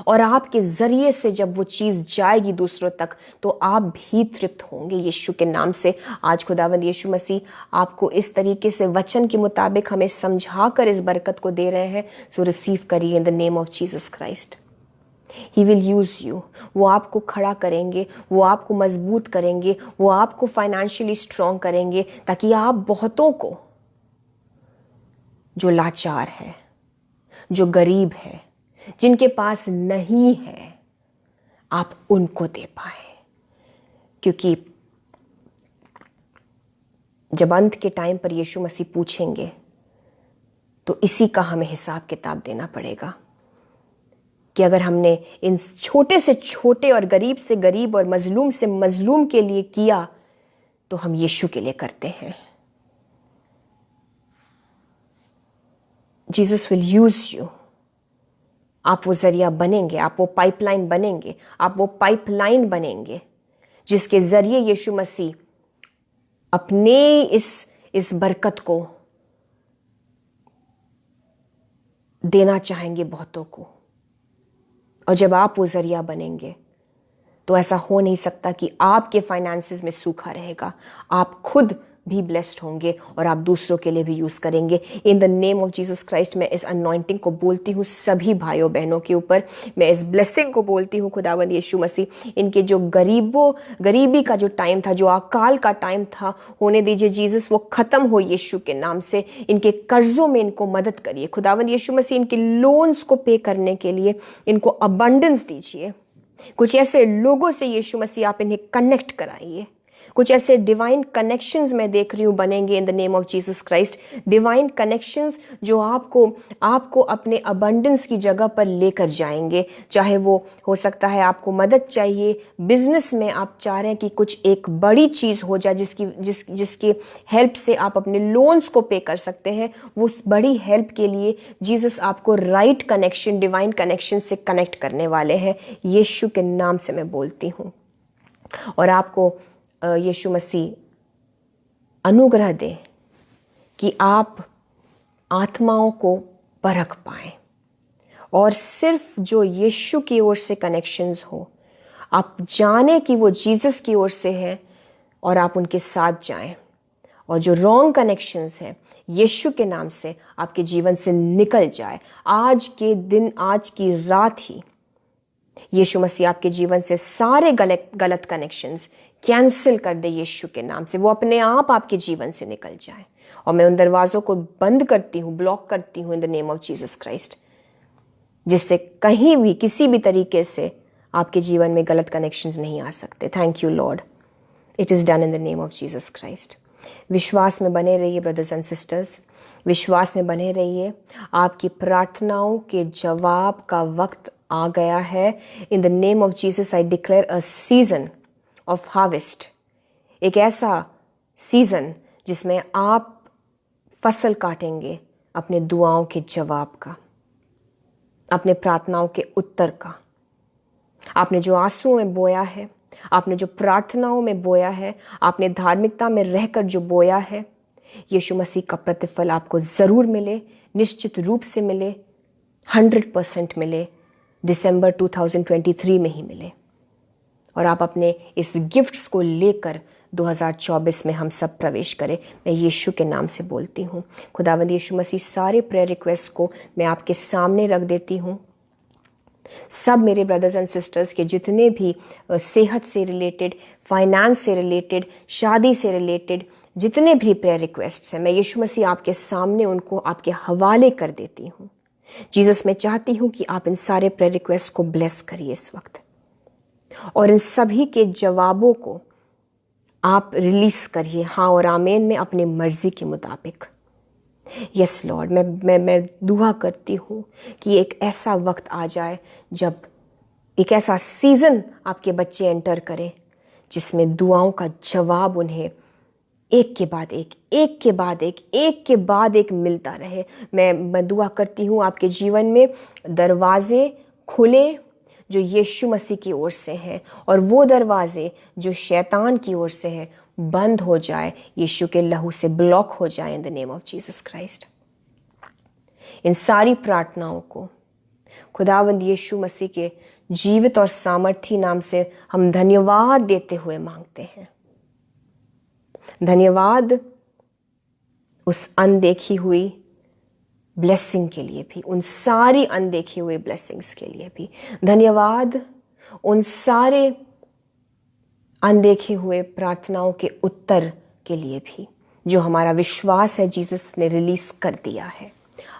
और आपके जरिए से जब वो चीज जाएगी दूसरों तक तो आप भी तृप्त होंगे यीशु के नाम से। आज खुदावंद यीशु मसीह आपको इस तरीके से वचन के मुताबिक हमें समझाकर इस बरकत को दे रहे हैं। सो रिसीव करिए इन the name of Jesus Christ. He will use you. वो आपको खड़ा करेंगे, वो आपको मजबूत करेंगे, वो आपको फाइनेंशियली स्ट्रांग करेंगे, ताकि आप बहुतों को, जो लाचार है, जो गरीब है, जिनके पास नहीं है, आप उनको दे पाए। क्योंकि जब अंत के टाइम पर यीशु मसीह पूछेंगे तो इसी का हमें हिसाब किताब देना पड़ेगा कि अगर हमने इन छोटे से छोटे और गरीब से गरीब और मजलूम से मजलूम के लिए किया तो हम यीशु के लिए करते हैं। Jesus will use you. आप वो जरिया बनेंगे, आप वो पाइपलाइन बनेंगे, आप वो पाइपलाइन बनेंगे जिसके जरिए यीशु मसीह अपने इस बरकत को देना चाहेंगे बहुतों को। और जब आप वो जरिया बनेंगे तो ऐसा हो नहीं सकता कि आपके फाइनेंसेस में सूखा रहेगा। आप खुद भी ब्लेस्ड होंगे और आप दूसरों के लिए भी यूज करेंगे। इन the name of Jesus Christ मैं इस अनॉइंटिंग को बोलती हूँ सभी भाइयों बहनों के ऊपर। मैं इस ब्लेसिंग को बोलती हूँ खुदावंद यीशु मसीह, इनके जो गरीबी का जो टाइम था, जो अकाल का टाइम था, होने दीजिए जीसस वो खत्म हो यीशु के नाम से। इनके कर्जों में इनको मदद करिए खुदावंद यीशु मसीह। इनके लोन्स को पे करने के लिए इनको अबंडेंस दीजिए। कुछ ऐसे लोगों से यीशु मसीह आप इन्हें कनेक्ट कराइए। कुछ ऐसे डिवाइन कनेक्शंस मैं देख रही हूँ बनेंगे इन the name of Jesus Christ. Divine connections जो आपको अपने अबंडेंस की जगह पर लेकर जाएंगे। चाहे वो हो सकता है आपको मदद चाहिए बिजनेस में, आप चाह रहे हैं कि कुछ एक बड़ी चीज हो जाए जिसकी हेल्प से आप अपने लोन्स को पे कर सकते हैं। वो बड़ी हेल्प के लिए जीसस आपको राइट कनेक्शन, डिवाइन कनेक्शन से कनेक्ट करने वाले हैं। यीशु के नाम से मैं बोलती हूँ। और आपको यीशु मसीह अनुग्रह दे कि आप आत्माओं को परख पाएं और सिर्फ जो यीशु की ओर से कनेक्शंस हो, आप जाने कि वो जीसस की ओर से है और आप उनके साथ जाएं। और जो रॉन्ग कनेक्शंस हैं यीशु के नाम से आपके जीवन से निकल जाए। आज के दिन, आज की रात ही यीशु मसीह आपके जीवन से सारे गलत कनेक्शंस कैंसिल कर दे यीशु के नाम से। वो अपने आप आपके जीवन से निकल जाए। और मैं उन दरवाजों को बंद करती हूँ, ब्लॉक करती हूँ इन the name of Jesus Christ, जिससे कहीं भी किसी भी तरीके से आपके जीवन में गलत कनेक्शंस नहीं आ सकते। Thank you Lord, it is done in the name of Jesus Christ. विश्वास में बने रहिए ब्रदर्स एंड सिस्टर्स, विश्वास में बने रहिए। आपकी प्रार्थनाओं के जवाब का वक्त आ गया है। In the name of Jesus I declare a season of harvest, एक ऐसा सीजन जिसमें आप फसल काटेंगे अपने दुआओं के जवाब का, अपने प्रार्थनाओं के उत्तर का। आपने जो आंसुओं में बोया है, आपने जो प्रार्थनाओं में बोया है, आपने धार्मिकता में रहकर जो बोया है, यीशु मसीह का प्रतिफल आपको ज़रूर मिले, निश्चित रूप से मिले, 100% मिले, दिसंबर 2023 में ही मिले। और आप अपने इस गिफ्ट्स को लेकर 2024 में हम सब प्रवेश करें। मैं यीशु के नाम से बोलती हूँ। खुदावंद यीशु मसीह, सारे प्रेयर रिक्वेस्ट को मैं आपके सामने रख देती हूँ। सब मेरे ब्रदर्स एंड सिस्टर्स के जितने भी सेहत से रिलेटेड, फाइनेंस से रिलेटेड, शादी से रिलेटेड जितने भी प्रेयर रिक्वेस्ट्स हैं, मैं यीशु मसीह आपके सामने उनको आपके हवाले कर देती हूँ। जीसस, मैं चाहती हूँ कि आप इन सारे प्रेयर रिक्वेस्ट को ब्लेस करिए इस वक्त, और इन सभी के जवाबों को आप रिलीज करिए, हाँ और आमीन में, अपनी मर्जी के मुताबिक। यस लॉर्ड, मैं दुआ करती हूँ कि एक ऐसा वक्त आ जाए, जब एक ऐसा सीजन आपके बच्चे एंटर करें जिसमें दुआओं का जवाब उन्हें एक के बाद एक, एक के बाद एक, एक के बाद एक मिलता रहे। मैं दुआ करती हूँ आपके जीवन में दरवाजे खुले जो यीशु मसीह की ओर से हैं, और वो दरवाजे जो शैतान की ओर से हैं बंद हो जाए, यीशु के लहू से ब्लॉक हो जाए, in the name of Jesus Christ. इन सारी प्रार्थनाओं को खुदावंद यीशु मसीह के जीवित और सामर्थी नाम से हम धन्यवाद देते हुए मांगते हैं। धन्यवाद उस अनदेखी हुई ब्लेसिंग के लिए भी, उन सारी अनदेखी हुई ब्लेसिंग्स के लिए भी। धन्यवाद उन सारे अनदेखे हुए प्रार्थनाओं के उत्तर के लिए भी, जो हमारा विश्वास है जीसस ने रिलीज कर दिया है।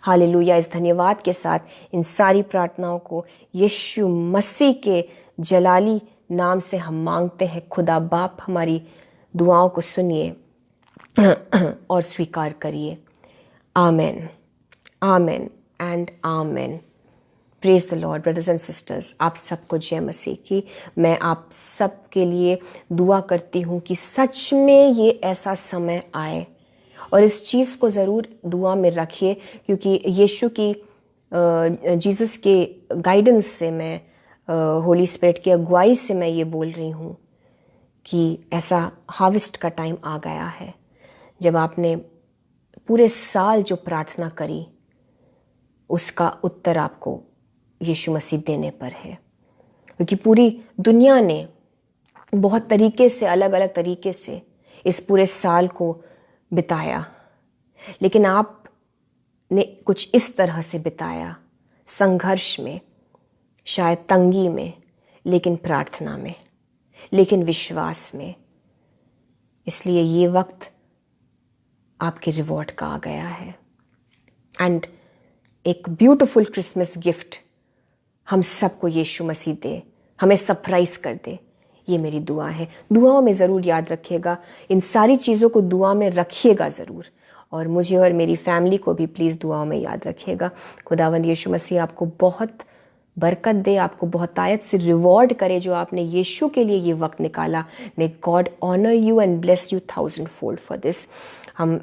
हालेलुया। इस धन्यवाद के साथ इन सारी प्रार्थनाओं को यीशु मसीह के जलाली नाम से हम मांगते हैं। खुदा बाप, हमारी दुआओं को सुनिए और स्वीकार करिए। Amen, amen and amen. Praise the Lord. Brothers and sisters, आप सबको जय मसीह की। मैं आप सब के लिए दुआ करती हूँ कि सच में ये ऐसा समय आए, और इस चीज़ को ज़रूर दुआ में रखिए, क्योंकि यीशु की जीसस के गाइडेंस से, मैं होली स्पिरिट की अगुवाई से मैं ये बोल रही हूँ कि ऐसा हार्वेस्ट का टाइम आ गया है, जब आपने पूरे साल जो प्रार्थना करी उसका उत्तर आपको यीशु मसीह देने पर है। क्योंकि पूरी दुनिया ने बहुत तरीके से, अलग अलग तरीके से इस पूरे साल को बिताया, लेकिन आपने कुछ इस तरह से बिताया, संघर्ष में, शायद तंगी में, लेकिन प्रार्थना में, लेकिन विश्वास में। इसलिए ये वक्त आपके रिवॉर्ड का आ गया है। एंड एक ब्यूटीफुल क्रिसमस गिफ्ट हम सबको यीशु मसीह दे, हमें सरप्राइज कर दे, ये मेरी दुआ है। दुआओं में ज़रूर याद रखिएगा, इन सारी चीज़ों को दुआ में रखिएगा ज़रूर, और मुझे और मेरी फैमिली को भी प्लीज़ दुआओं में याद रखिएगा। खुदावंद यीशु मसीह आपको बहुत बरकत दे, आपको बहुत आयत से रिवॉर्ड करे जो आपने यीशु के लिए ये वक्त निकाला। May God honour you and bless you 1000-fold for this. हम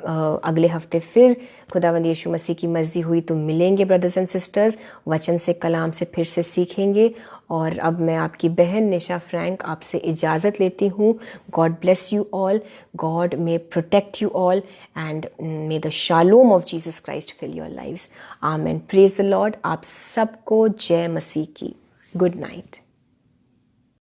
अगले हफ्ते फिर खुदावंद यीशु मसीह की मर्जी हुई तो मिलेंगे ब्रदर्स एंड सिस्टर्स, वचन से, कलाम से फिर से सीखेंगे। और अब मैं आपकी बहन निशा फ्रैंक आपसे इजाज़त लेती हूँ। God bless you all, God may protect you all, and may the shalom of Jesus Christ fill your lives. Amen. Praise the Lord. आप सबको जय मसीह की। Good night.